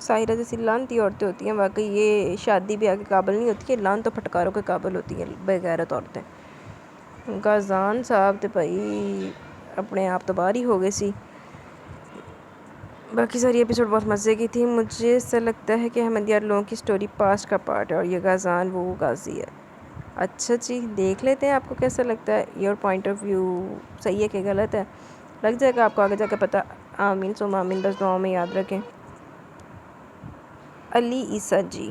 ساحرہ جیسی لعنتی عورتیں ہوتی ہیں واقعی، یہ شادی بیاہ کے قابل نہیں ہوتی، یہ لعنت و پھٹکاروں کے قابل ہوتی ہیں بغیرت عورتیں۔ غازان صاحب تے بھائی اپنے آپ تو باہر ہی ہو گئے سی۔ باقی ساری ایپیسوڈ بہت مزے کی تھی۔ مجھے ایسا لگتا ہے کہ احمد یار لوگوں کی سٹوری پاسٹ کا پارٹ ہے اور یہ غازان وہ غازی ہے۔ اچھا جی، دیکھ لیتے ہیں آپ کو کیسا لگتا ہے، یور پوائنٹ آف ویو صحیح ہے کہ غلط ہے، لگ جائے گا آپ کو آگے جا کے پتہ۔ آمین سم آمین، بس دعاؤں میں یاد رکھیں۔ علی عیسیٰ جی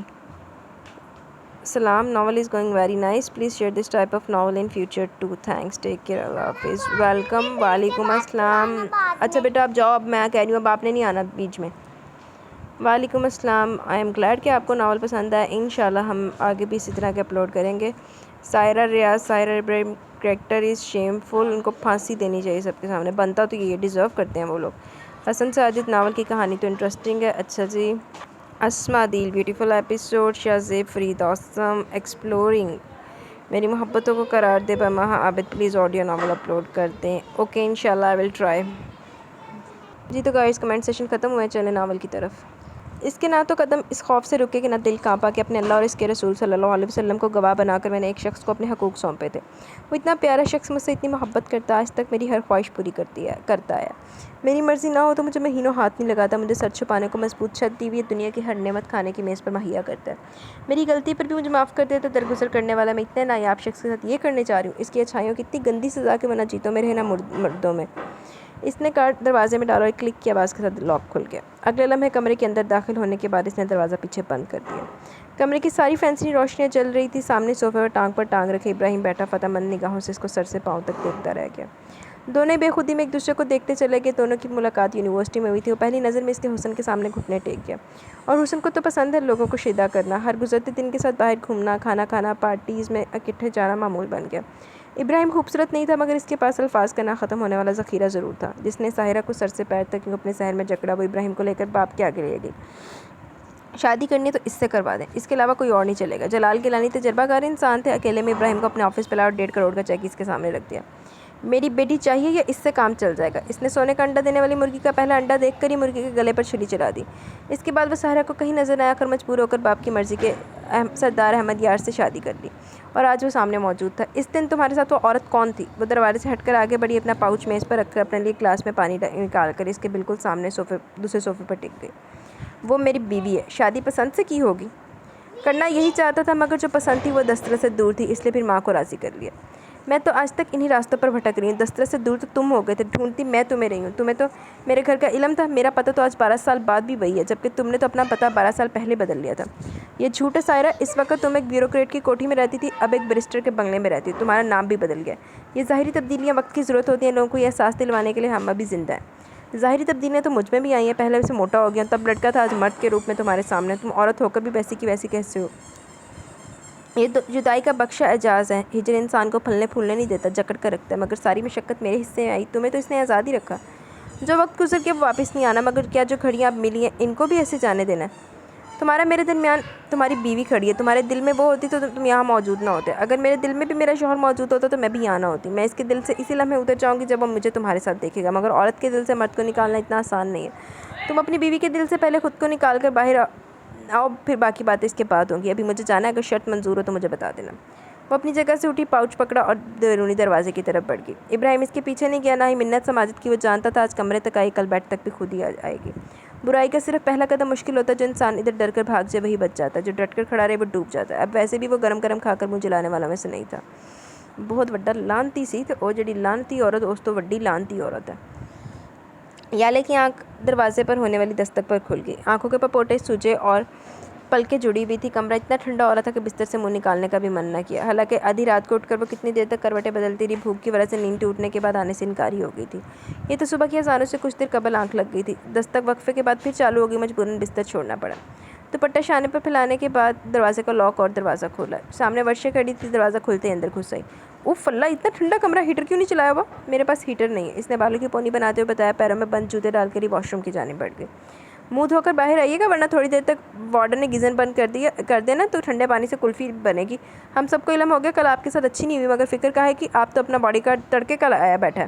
سلام، novel is going very nice, please share this type of novel in future too, thanks, take care, اللہ حافظ، ویلکم، وعلیکم السلام۔ اچھا بیٹا آپ جاؤ، اب میں کہہ رہی ہوں اب آپ نے نہیں آنا بیچ میں۔ وعلیکم السلام، آئی ایم گلیڈ کہ آپ کو ناول پسند ہے، انشاءاللہ ہم آگے بھی اسی طرح کے اپلوڈ کریں گے۔ سائرہ ریاض، سائرہ ابراہیم کریکٹر از شیم فل، ان کو پھانسی دینی چاہیے سب کے سامنے، بنتا تو یہ ڈیزرو کرتے ہیں وہ لوگ۔ حسن ساجد، ناول کی کہانی تو انٹرسٹنگ ہے، اچھا جی۔ اسما دل، بیوٹیفل ایپیسوڈ، شاہزیب فرید، آسم، ایکسپلورنگ، میری محبتوں کو قرار دے پر مہا عابد، پلیز آڈیو ناول اپلوڈ کر دیں، اوکے انشاءاللہ آئی ول ٹرائی۔ جی تو گائز کمنٹ سیشن ختم ہوئے، چلیں ناول کی طرف۔ اس کے نہ تو قدم اس خوف سے رکے کہ نہ دل کانپا کہ اپنے اللہ اور اس کے رسول صلی اللہ علیہ وسلم کو گواہ بنا کر میں نے ایک شخص کو اپنے حقوق سونپے تھے۔ وہ اتنا پیارا شخص مجھ سے اتنی محبت کرتا، آج تک میری ہر خواہش پوری کرتا ہے۔ میری مرضی نہ ہو تو مجھے مہینوں ہاتھ نہیں لگاتا، مجھے سر چھپانے کو مضبوط چھت دی ہوئی دنیا کی ہر نعمت کھانے کی میز پر مہیا کرتا ہے۔ میری غلطی پر بھی مجھے معاف کر دے تو درگزر کرنے والا میں اتنے نایاب شخص کے ساتھ یہ کرنے جا رہی ہوں، اس کی اچھائیوں کی اتنی گندی سزا کہ وہ نہ جیتوں میں رہے نہ مردوں میں۔ اس نے کارڈ دروازے میں ڈالا اور کلک کی آواز کے ساتھ لاک کھل گیا۔ اگلے لمحے کمرے کے اندر داخل ہونے کے بعد اس نے دروازہ پیچھے بند کر دیا۔ کمرے کی ساری فینسی روشنیاں جل رہی تھی، سامنے صوفے پر ٹانگ رکھے ابراہیم بیٹھا فتح مند نگاہوں سے اس کو سر سے پاؤں تک دیکھتا رہ گیا۔ دونوں بے خودی میں ایک دوسرے کو دیکھتے چلے گئے، دونوں کی ملاقات یونیورسٹی میں ہوئی تھی۔ وہ پہلی نظر میں اس کے حسن کے سامنے گھٹنے ٹیک گیا، اور حسن کو تو پسند ہے لوگوں کو شیدا کرنا، ہر گزرتے دن کے ساتھ باہر گھومنا، کھانا کھانا، پارٹیز میں اکٹھے جانا معمول بن گیا۔ ابراہیم خوبصورت نہیں تھا مگر اس کے پاس الفاظ کا نہ ختم ہونے والا ذخیرہ ضرور تھا۔ جس نے ساحرہ کو سر سے پیر تک اپنے سحر میں جکڑا، وہ ابراہیم کو لے کر باپ کے آگے لے گئی۔ شادی کرنی ہے تو اس سے کروا دیں، اس کے علاوہ کوئی اور نہیں چلے گا۔ جلال گیلانی تجربہ کار انسان تھے، اکیلے میں ابراہیم کو اپنے آفس پہ لایا اور 1.5 کروڑ کا چیک اس کے سامنے رکھ دیا۔ میری بیٹی چاہیے یا اس سے کام چل جائے گا؟ اس نے سونے کا انڈا دینے والی مرغی کا پہلا انڈا دیکھ کر ہی مرغی کے گلے پر چھری چلا دی۔ اس کے بعد وہ ساحرہ کو کہیں نظر نہ آ کر مجبور ہو کر باپ کی مرضی کے سردار احمد یار سے شادی کر لی، اور آج وہ سامنے موجود تھا۔ اس دن تمہارے ساتھ وہ عورت کون تھی؟ وہ دروازے سے ہٹ کر آگے بڑھی، اپنا پاؤچ میز پر رکھ کر اپنے لیے گلاس میں پانی نکال کر اس کے بالکل سامنے دوسرے صوفے پر ٹک گئی۔ وہ میری بیوی ہے، شادی پسند سے کی ہوگی، کرنا یہی چاہتا تھا مگر جو پسند تھی وہ دسترس سے دور تھی، اس لیے پھر ماں کو راضی کر لیا۔ میں تو آج تک انہی راستوں پر بھٹک رہی ہوں، دسترس سے دور تو تم ہو گئے تھے، ڈھونڈتی میں تمہیں رہی ہوں۔ تمہیں تو میرے گھر کا علم تھا، میرا پتہ تو آج 12 سال بعد بھی وہی ہے، جبکہ تم نے تو اپنا پتہ 12 سال پہلے بدل لیا تھا۔ یہ جھوٹ ہے سائرہ، اس وقت تم ایک بیوروکریٹ کی کوٹھی میں رہتی تھی، اب ایک بیرسٹر کے بنگلے میں رہتی ہو، تمہارا نام بھی بدل گیا۔ یہ ظاہری تبدیلیاں وقت کی ضرورت ہوتی ہیں لوگوں کو یہ احساس دلوانے کے لیے ہم ابھی زندہ ہیں۔ ظاہری تبدیلیاں تو مجھ میں بھی آئی ہیں، پہلے سے موٹا ہو گیا، تب لڑکا تھا، آج مرد کے روپ میں تمہارے سامنے، تم عورت ہو کر بھی ویسی کی ویسی کیسے ہو؟ یہ جدائی کا بخشا اعجاز ہے، ہجر انسان کو پھلنے پھولنے نہیں دیتا، جکڑ کر رکھتا ہے، مگر ساری مشقت میرے حصے میں آئی، تمہیں تو اس نے آزاد ہی رکھا۔ جو وقت گزر گیا وہ واپس نہیں آنا، مگر کیا جو گھڑیاں اب ملی ہیں ان کو بھی ایسے جانے دینا ہے؟ تمہارا میرے درمیان تمہاری بیوی کھڑی ہے، تمہارے دل میں وہ ہوتی تو تم یہاں موجود نہ ہوتے، اگر میرے دل میں بھی میرا شوہر موجود ہوتا تو میں بھی یہاں نہ ہوتی۔ میں اس کے دل سے اسی لمحے اتر جاؤں گی جب وہ مجھے تمہارے ساتھ دیکھے گا، مگر عورت کے دل سے مرد کو نکالنا اتنا آسان نہیں ہے۔ تم اپنی بیوی کے دل سے پہلے خود کو نکال کر باہر آؤ، پھر باقی باتیں اس کے بعد ہوں گی، ابھی مجھے جانا ہے، اگر شرط منظور ہو تو مجھے بتا دینا۔ وہ اپنی جگہ سے اٹھی، پاؤچ پکڑا اور بیرونی دروازے کی طرف بڑھ گئی۔ ابراہیم اس کے پیچھے نہیں گیا، نہ ہی منت سماجت کی، وہ جانتا تھا آج کمرے تک آئی، کل بیڈ تک بھی خود ہی آئے گی۔ برائی کا صرف پہلا قدم مشکل ہوتا ہے، جو انسان ادھر ڈر کر بھاگ جائے وہی بچ جاتا ہے، جو ڈٹ کر کھڑا رہے وہ ڈوب جاتا ہے۔ اب ویسے بھی وہ گرم گرم کھا کر منہ جلانے والا میں سے نہیں تھا، بہت وڈا لانتی سی تے او جڑی لانتی عورت اس تو وڈی لانتی عورت ہے۔ یالے کی آنکھ دروازے پر ہونے والی دستک پر کھل گئی، آنکھوں کے پپوٹے سوجے اور پلکیں جڑی ہوئی تھی، کمرہ اتنا ٹھنڈا ہو رہا تھا کہ بستر سے منہ نکالنے کا بھی من نہ کیا، حالانکہ آدھی رات کو اٹھ کر وہ کتنی دیر تک کروٹیں بدلتی رہی، بھوک کی وجہ سے نیند ٹوٹنے کے بعد آنے سے انکاری ہو گئی تھی۔ یہ تو صبح کی اذانوں سے کچھ دیر قبل آنکھ لگ گئی تھی، دستک وقفے کے بعد پھر چالو ہو گئی، مجبوراً بستر چھوڑنا پڑا۔ دوپٹہ شانے پر پھیلانے کے بعد دروازے کا لاک اور دروازہ کھولا، سامنے ورشے کھڑی تھی، دروازہ کھلتے ہی اندر گھس آئی۔ اوف اللہ، اتنا ٹھنڈا کمرہ، ہیٹر کیوں نہیں چلایا ہوا؟ میرے پاس ہیٹر نہیں ہے، اس نے بالوں کی پونی بناتے ہوئے بتایا، پیروں میں بند جوتے ڈال کر ہی واش روم کی جانب بڑھ گئی۔ منہ دھو کر باہر آئیے گا ورنہ تھوڑی دیر تک وارڈن نے گیزر بند کر دینا تو ٹھنڈے پانی سے کلفی بنے گی۔ ہم سب کو علم ہو گیا کل آپ کے ساتھ اچھی نہیں ہوئی، مگر فکر کا ہے کہ آپ تو اپنا باڈی گارڈ تڑکے کا آیا بیٹھا ہے،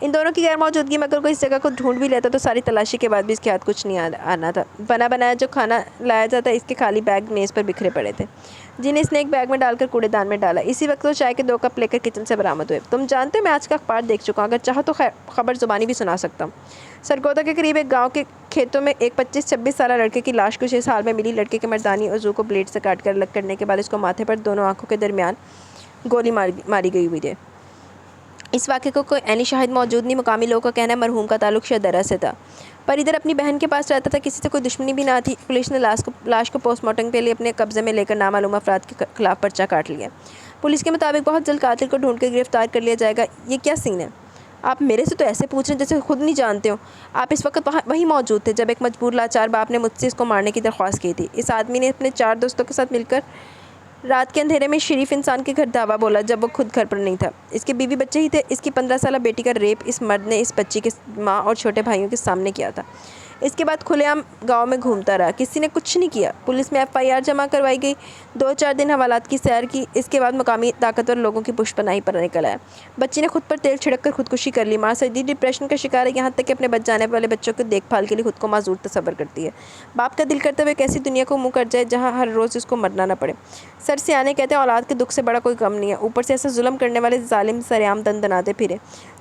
ان دونوں کی غیر موجودگی میں اگر کوئی اس جگہ کو ڈھونڈ بھی لیتا تو ساری تلاشی کے بعد بھی اس کے ہاتھ کچھ نہیں آنا تھا۔ بنا بنایا جو کھانا لایا جاتا اس کے خالی بیگ میز پر بکھرے پڑے تھے، جنہیں اس نے ایک بیگ میں ڈال کر کوڑے دان میں ڈالا۔ اسی وقت وہ چائے کے 2 کپ لے کر کچن سے برآمد ہوئے۔ تم جانتے ہو میں آج کا اخبار دیکھ چکا ہوں، اگر چاہو تو خبر زبانی بھی سنا سکتا ہوں۔ سرگودا کے قریب ایک گاؤں کے کھیتوں میں ایک 25-26 سالہ لڑکے کی لاش کچھ اس حال میں ملی۔ لڑکے کے مردانی عضو کو بلیڈ سے کاٹ کر الگ کرنے کے بعد اس کو ماتھے پر دونوں آنکھوں کے درمیان گولی ماری گئی ہوئی تھی۔ اس واقعے کو کوئی عینی شاہد موجود نہیں۔ مقامی لوگوں کا کہنا ہے مرحوم کا تعلق شدرہ سے تھا، پر ادھر اپنی بہن کے پاس رہتا تھا، کسی سے کوئی دشمنی بھی نہ تھی۔ پولیس نے لاش کو پوسٹ مارٹم کے لیے اپنے قبضے میں لے کر نامعلوم افراد کے خلاف پرچہ کاٹ لیا۔ پولیس کے مطابق بہت جلد قاتل کو ڈھونڈ کر گرفتار کر لیا جائے گا۔ یہ کیا سین ہے؟ آپ میرے سے تو ایسے پوچھ رہے ہیں جیسے خود نہیں جانتے ہو۔ آپ اس وقت وہیں موجود تھے جب ایک مجبور لاچار باپ نے مجھ سے اس کو مارنے کی درخواست کی تھی۔ اس آدمی نے اپنے 4 دوستوں کے ساتھ مل کر رات کے اندھیرے میں شریف انسان کے گھر دھاوا بولا جب وہ خود گھر پر نہیں تھا۔ اس کے بیوی بچے ہی تھے۔ اس کی 15 سالہ بیٹی کا ریپ اس مرد نے اس بچی کے ماں اور چھوٹے بھائیوں کے سامنے کیا تھا۔ اس کے بعد کھلے عام گاؤں میں گھومتا رہا، کسی نے کچھ نہیں کیا۔ پولیس میں FIR جمع کروائی گئی، 2-4 دن حوالات کی سیر کی۔ اس کے بعد مقامی طاقتور لوگوں کی پشت پناہی پر نکل آیا۔ بچی نے خود پر تیل چھڑک کر خودکشی کر لی۔ ماں شدید ڈپریشن کا شکار ہے، یہاں تک کہ اپنے بچ جانے والے بچوں کی دیکھ بھال کے لیے خود کو معذور تصور کرتی ہے۔ باپ کا دل کرتا ہے وہ ایک ایسی دنیا کو منہ کر جائے جہاں ہر روز اس کو مرنا نہ پڑے۔ سر سیانے کہتے ہیں اولاد کے دکھ سے بڑا کوئی غم نہیں ہے، اوپر سے ایسا ظلم کرنے والے ظالم سرعام دندناتے پھرے۔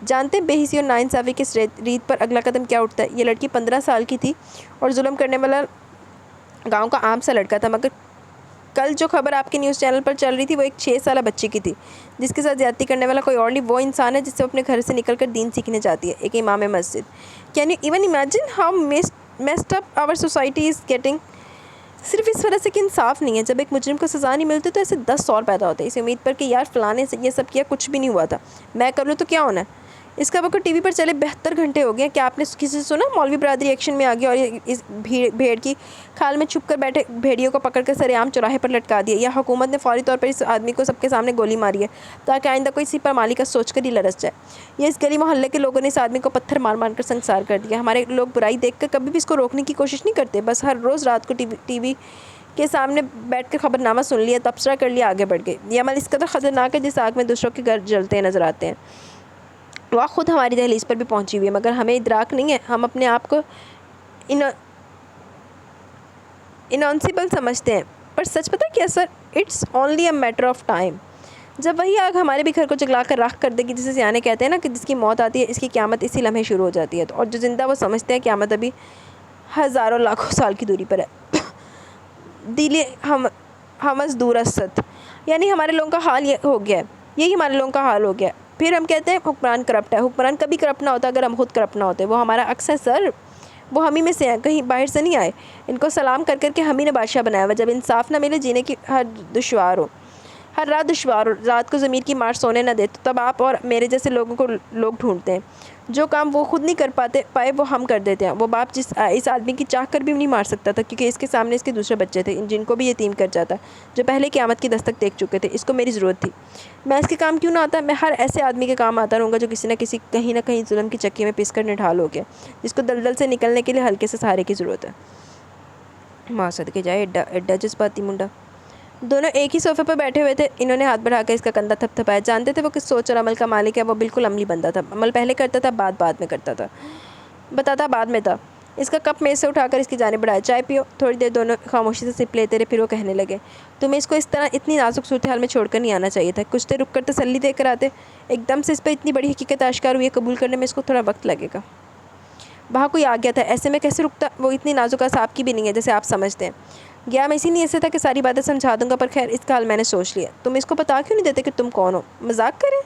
جانتے ہیں بے حسی اور ناانصافی کی اس ریت پر اگلا قدم کیا اٹھتا ہے؟ یہ لڑکی 15 سال کی تھی اور ظلم کرنے والا گاؤں کا عام سا لڑکا تھا، مگر کل جو خبر آپ کے نیوز چینل پر چل رہی تھی وہ ایک 6 سالہ بچی کی تھی، جس کے ساتھ زیادتی کرنے والا کوئی اور نہیں، وہ انسان ہے جس سے وہ اپنے گھر سے نکل کر دین سیکھنے جاتی ہے، ایک امام مسجد۔ Can you even imagine how messed up our society is getting? صرف اس وجہ سے کہ انصاف نہیں ہے، جب ایک مجرم کو سزا نہیں ملتی تو ایسے 10 اور پیدا ہوتے ہیں اس امید پر کہ یار فلاں نے یہ سب کیا، کچھ بھی نہیں ہوا تھا، میں کر لوں تو کیا ہونا ہے۔ اس کا وقت TV پر چلے 72 گھنٹے ہو گئے۔ کیا آپ نے کسی سے سنا مولوی برادری ایکشن میں آ گیا اور اس بھیڑ کی کھال میں چھپ کر بیٹھے بھیڑیوں کو پکڑ کر سر عام چوراہے پر لٹکا دیا، یا حکومت نے فوری طور پر اس آدمی کو سب کے سامنے گولی ماری ہے تاکہ آئندہ کوئی اسی پر مالی کا سوچ کر ہی لرز جائے، یا اس گلی محلے کے لوگوں نے اس آدمی کو پتھر مار مار کر سنسار کر دیا؟ ہمارے لوگ برائی دیکھ کر کبھی بھی اس کو روکنے کی کوشش نہیں کرتے، بس ہر روز رات کو ٹی وی کے سامنے بیٹھ کر خبر نامہ سن لیا، تبصرہ کر لیا، آگے بڑھ گئے۔ یہ عمل اس قدر خطرناک ہے جس آگ میں دوسروں کے گھر جلتے نظر آتے ہیں، وہ خود ہماری دہلیز پر بھی پہنچی ہوئی ہے، مگر ہمیں ادراک نہیں ہے۔ ہم اپنے آپ کو انونسیبل سمجھتے ہیں، پر سچ پتہ کیا sir, it's only a matter of time. جب وہی آگ ہمارے بھی گھر کو جگلا کر راکھ کر دے گی، جسے سیانے کہتے ہیں نا کہ جس کی موت آتی ہے اس کی قیامت اسی لمحے شروع ہو جاتی ہے، اور جو زندہ وہ سمجھتے ہیں قیامت ابھی ہزاروں لاکھوں سال کی دوری پر ہے۔ دلی ہمس دور است، یعنی ہمارے لوگوں کا حال یہ ہو گیا ہے، یہی ہمارے لوگوں کا حال ہو گیا ہے۔ پھر ہم کہتے ہیں حکمران کرپٹ ہے۔ حکمران کبھی کرپٹ نہ ہوتا اگر ہم خود کرپٹ نہ ہوتے، وہ ہمارا عکس ہے سر، وہ ہم ہی میں سے ہیں، کہیں باہر سے نہیں آئے۔ ان کو سلام کر کر کے ہم ہی نے بادشاہ بنایا ہوا، جب انصاف نہ ملے، جینے کی ہر رات دشوار ہو، رات کو ضمیر کی مار سونے نہ دے، تو تب آپ اور میرے جیسے لوگوں کو لوگ ڈھونڈتے ہیں، جو کام وہ خود نہیں کر پائے وہ ہم کر دیتے ہیں۔ وہ باپ اس آدمی کی چاہ کر بھی نہیں مار سکتا تھا، کیونکہ اس کے سامنے اس کے دوسرے بچے تھے جن کو بھی یتیم کر جاتا، جو پہلے قیامت کی دستک دیکھ چکے تھے۔ اس کو میری ضرورت تھی، میں اس کے کام کیوں نہ آتا؟ میں ہر ایسے آدمی کے کام آتا رہوں گا جو کسی نہ کسی کہیں نہ کہیں ظلم کی چکی میں پس کر نڈھال ہو گیا، جس کو دلدل سے نکلنے کے لیے ہلکے سے سہارے کی ضرورت ہے۔ ماں صدقے جائے ایڈا جذباتی منڈا۔ دونوں ایک ہی صوفے پر بیٹھے ہوئے تھے، انہوں نے ہاتھ بڑھا کر اس کا کندھا تھپ تھپایا۔ جانتے تھے وہ کس سوچ اور عمل کا مالک ہے، وہ بالکل عملی بندہ تھا، عمل پہلے کرتا تھا، بعد میں کرتا تھا، بتاتا بعد میں تھا۔ اس کا کپ میز سے اٹھا کر اس کی جانب بڑھایا، چائے پیو۔ تھوڑی دیر دونوں خاموشی سے سپ لیتے رہے، پھر وہ کہنے لگے، تمہیں اس کو اس طرح اتنی نازک صورتحال میں چھوڑ کر نہیں آنا چاہیے تھا، کچھ دیر رک کر تسلی دے کر آتے۔ ایک دم سے اس پہ اتنی بڑی حقیقت آشکار ہوئی ہے، قبول کرنے میں اس کو تھوڑا وقت لگے گا۔ وہاں کوئی آ گیا تھا، ایسے میں کیسے رکتا؟ وہ اتنی نازک اعصاب کی بھی نہیں ہے جیسے آپ سمجھتے ہیں۔ گیا میں اسی نیت سے تھا کہ ساری باتیں سمجھا دوں گا، پر خیر اس کا حال میں نے سوچ لیا۔ تم اس کو بتا کیوں نہیں دیتے کہ تم کون ہو؟ مذاق کریں؟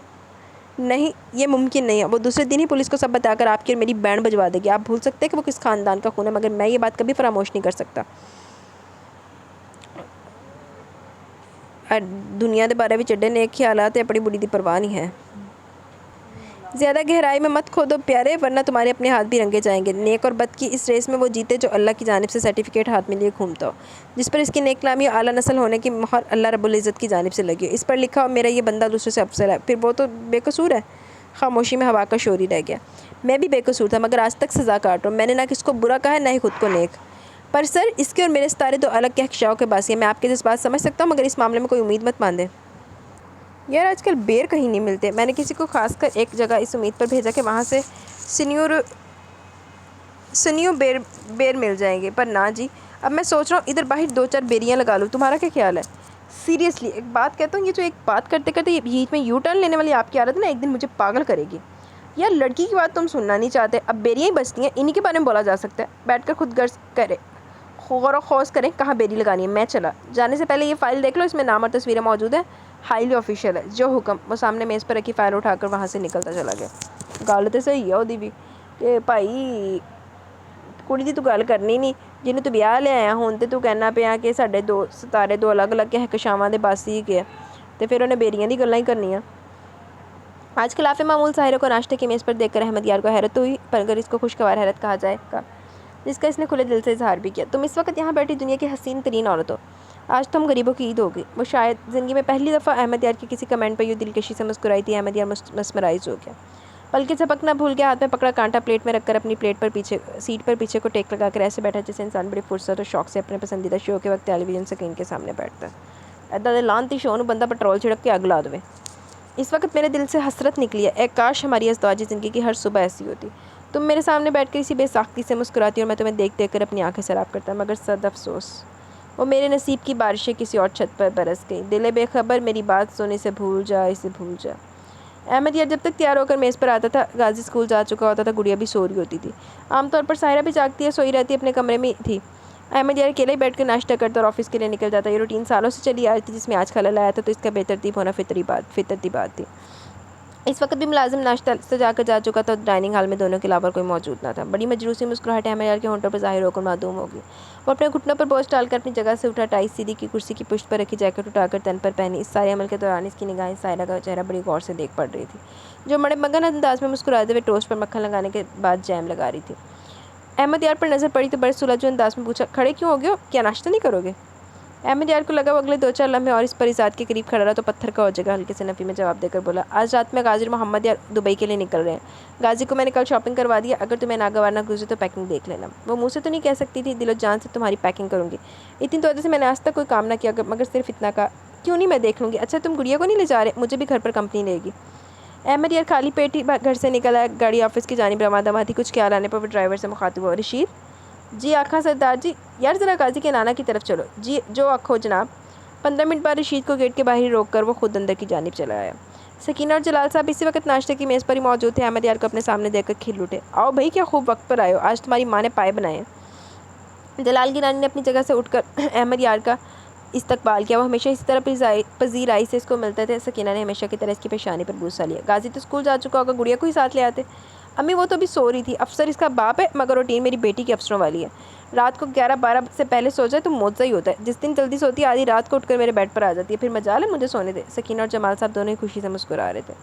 نہیں، یہ ممکن نہیں ہے۔ وہ دوسرے دن ہی پولیس کو سب بتا کر آپ کی اور میری بینڈ بجوا دے گی۔ آپ بھول سکتے ہیں کہ وہ کس خاندان کا خون ہے، مگر میں یہ بات کبھی فراموش نہیں کر سکتا۔ دنیا دے بارے وچ ایڈے نیک خیالات اپنی بڑی دی پرواہ نہیں ہے۔ زیادہ گہرائی میں مت کھودو پیارے، ورنہ تمہارے اپنے ہاتھ بھی رنگے جائیں گے۔ نیک اور بد کی اس ریس میں وہ جیتے جو اللہ کی جانب سے سرٹیفکیٹ ہاتھ میں لیے گھومتا ہو، جس پر اس کی نیک نامی اور اعلیٰ نسل ہونے کی مہر اللہ رب العزت کی جانب سے لگی ہو، اس پر لکھا ہو میرا یہ بندہ دوسرے سے افضل ہے، پھر وہ تو بے قصور ہے۔ خاموشی میں ہوا کا شور ہی رہ گیا۔ میں بھی بے قصور تھا، مگر آج تک سزا کاٹ رہا ہوں۔ میں نے نہ کس کو برا کہا ہے، نہ ہی خود کو نیک۔ پر سر، اس کے اور میرے ستارے دو الگ کہکشاؤں کے باعث ہیں۔ میں آپ کے جذبات سمجھ سکتا ہوں، مگر اس معاملے میں کوئی امید مت باندھیں۔ یار آج کل بیر کہیں نہیں ملتے. میں نے کسی کو خاص کر ایک جگہ اس امید پر بھیجا کہ وہاں سے سنیو بیر مل جائیں گے، پر نہ جی. اب میں سوچ رہا ہوں ادھر باہر 2-4 بیریاں لگا لوں. تمہارا کیا خیال ہے؟ سیریسلی ایک بات کہتا ہوں، یہ جو ایک بات کرتے کرتے یہ بیچ میں یو ٹرن لینے والی آپ کی عادت ہے نا، ایک دن مجھے پاگل کرے گی. یار لڑکی کی بات تم سننا نہیں چاہتے، اب بیریاں ہی بچتی ہیں، انہی کے بارے میں بولا جا سکتا ہے. بیٹھ کر خود غرض کرے غور و خوض کریں کہاں بیری لگانی ہے. میں چلا. جانے سے پہلے یہ فائل دیکھ لو، اس میں نام اور تصویریں موجود ہیں. ہائیلی آفیشیل ہے. جو حکم. وہ سامنے میز پر رکھی فائل اٹھا کر وہاں سے نکلتا چلا گیا. گل تو صحیح ہے وہ بھی کہ بھائی کڑی دی تو گل کرنی نہیں، جنوں تو بیاہ لے آیا ہوں تو کہنا پیا کہ ساڈے دو ستارے دو الگ الگ کہکشاواں دے باسی گئے تو پھر انہیں بیریاں دی گلاں ہی کرنیاں. آج خلاف معمول ساحرہ کو ناشتے کی میز پر دیکھ کر احمد یار کو حیرت ہوئی، پر اگر اس کو خوشگوار حیرت کہا جائے گا جس کا اس نے کھلے دل سے اظہار بھی کیا. تم اس وقت یہاں بیٹھی دنیا کی حسین ترین عورت ہو. آج تو ہم غریبوں کی عید ہوگی. وہ شاید زندگی میں پہلی دفعہ احمد یار کی کسی کمنٹ پر یوں دلکشی سے مسکرائی تھی. احمد یار مسمرائز ہو گیا، پلکیں جھپکنا بھول گیا. ہاتھ میں پکڑا کانٹا پلیٹ میں رکھ کر اپنی پلیٹ پر سیٹ پر پیچھے کو ٹیک لگا کر ایسے بیٹھا جیسے انسان بڑی فرصت اور شوق سے اپنے پسندیدہ شو کے وقت ٹیلی ویژن اسکرین کے سامنے بیٹھتا ہے. ایدا دے لانتی شو نوں بندہ پٹرول چھڑک کے اگ لا دے. اس وقت میرے دل سے حسرت نکلی ہے، اے کاش ہماری ازدواجی زندگی کی ہر صبح ایسی ہوتی. تم میرے سامنے بیٹھ کر اسی بے ساختی سے مسکراتی اور میں تمہیں دیکھ دیکھ کر اپنی آنکھیں سراب کرتا. مگر صد افسوس وہ میرے نصیب کی بارشیں کسی اور چھت پر برس گئیں. دل بے خبر میری بات سن، اسے بھول جا، اسے بھول جا. احمد یار جب تک تیار ہو کر میز پر آتا تھا غازی اسکول جا چکا ہوتا تھا. گڑیا بھی سو رہی ہوتی تھی. عام طور پر ساحرہ بھی جاگتی ہے، سوئی رہتی اپنے کمرے میں تھی. احمد یار اکیلے ہی بیٹھ کر ناشتہ کرتا اور آفس کے لیے نکل جاتا. یہ روٹین سالوں سے چلی آ رہی تھی، جس میں آج خلل آیا تھا تو اس کا بے ترتیب ہونا فطرتی بات تھی. اس وقت بھی ملازم ناشتہ سجا کر جا چکا تھا. ڈائننگ ہال میں دونوں کے علاوہ کوئی موجود نہ تھا. بڑی مجروسی مسکراہٹ احمد یار کے ہونٹوں پر ظاہر ہو کر معدوم ہو گئی. وہ اپنے گھٹنوں پر بوجھ ڈال کر اپنی جگہ سے اٹھا. ٹائی سیدھی کی، کرسی کی پشت پر رکھی جیکٹ اٹھا کر تن پر پہنی. اس سارے عمل کے دوران اس کی نگاہیں ساحرہ کا چہرہ بڑی غور سے دیکھ پڑ رہی تھی، جو بڑے مگن انداز میں مسکراتے ہوئے ٹوسٹ پر مکھن لگانے کے بعد جیم لگا رہی تھی. احمد یار پر نظر پڑی تو بڑے سلجھے انداز میں پوچھا، کھڑے کیوں ہو گئے ہو؟ کیا ناشتہ نہیں کرو گے؟ احمد یار کو لگا وہ اگلے 2-4 لمحے اور اس پر ذات کے قریب کھڑا رہا تو پتھر کا ہو جائے گا. ہلکے سے نفی میں جواب دے کر بولا، آج رات میں غازی اور محمد یار دبئی کے لیے نکل رہے ہیں. غازی کو میں نے کل شاپنگ کروا دیا. اگر تمہیں ناگوار نہ گزرے تو پیکنگ دیکھ لینا. وہ منہ سے تو نہیں کہہ سکتی تھی، دل و جان سے تمہاری پیکنگ کروں گی. اتنی توجہ سے میں نے آج تک کوئی کام نہ کیا، مگر صرف اتنا کہا، کیوں نہیں میں دیکھ لوں گی. اچھا تم گڑیا کو نہیں لے جا رہے؟ مجھے بھی گھر پر کمپنی لے گی. احمد یار خالی پیٹ ہی گھر سے نکل آیا. گاڑی آفس کی جانب روانہ تھی. کچھ خیال آنے پر وہ ڈرائیور سے مخاطب ہوا، رشید جی آقا سردار جی. یار ذرا غازی کے نانا کی طرف چلو. جی جو آنکھو جناب. 15 منٹ بعد رشید کو گیٹ کے باہر روک کر وہ خود اندر کی جانب چلا آیا. سکینہ اور جلال صاحب اسی وقت ناشتے کی میز پر ہی موجود تھے. احمد یار کو اپنے سامنے دیکھ کر کھل اٹھے. آؤ بھائی، کیا خوب وقت پر آئے ہو. آج تمہاری ماں نے پائے بنائے ہیں. جلال کی رانی نے اپنی جگہ سے اٹھ کر احمد یار کا استقبال کیا. وہ ہمیشہ اسی طرح پذیرائی سے اس کو ملتے تھے. سکینہ نے ہمیشہ کی طرح اس کی پیشانی پر بوسہ لیا. غازی تو اسکول جا چکا ہوگا، گڑیا کو ہی ساتھ لے آتے. امی وہ تو ابھی سو رہی تھی. افسر اس کا باپ ہے، مگر روٹین میری بیٹی کی افسروں والی ہے. رات کو 11-12 سے پہلے سو جائے تو معجزہ ہی ہوتا ہے. جس دن جلدی سوتی ہے آدھی رات کو اٹھ کر میرے بیڈ پر آ جاتی ہے. پھر مجال ہے مجھے سونے دے. سکینہ اور جمال صاحب دونوں ہی خوشی سے مسکرا رہے تھے.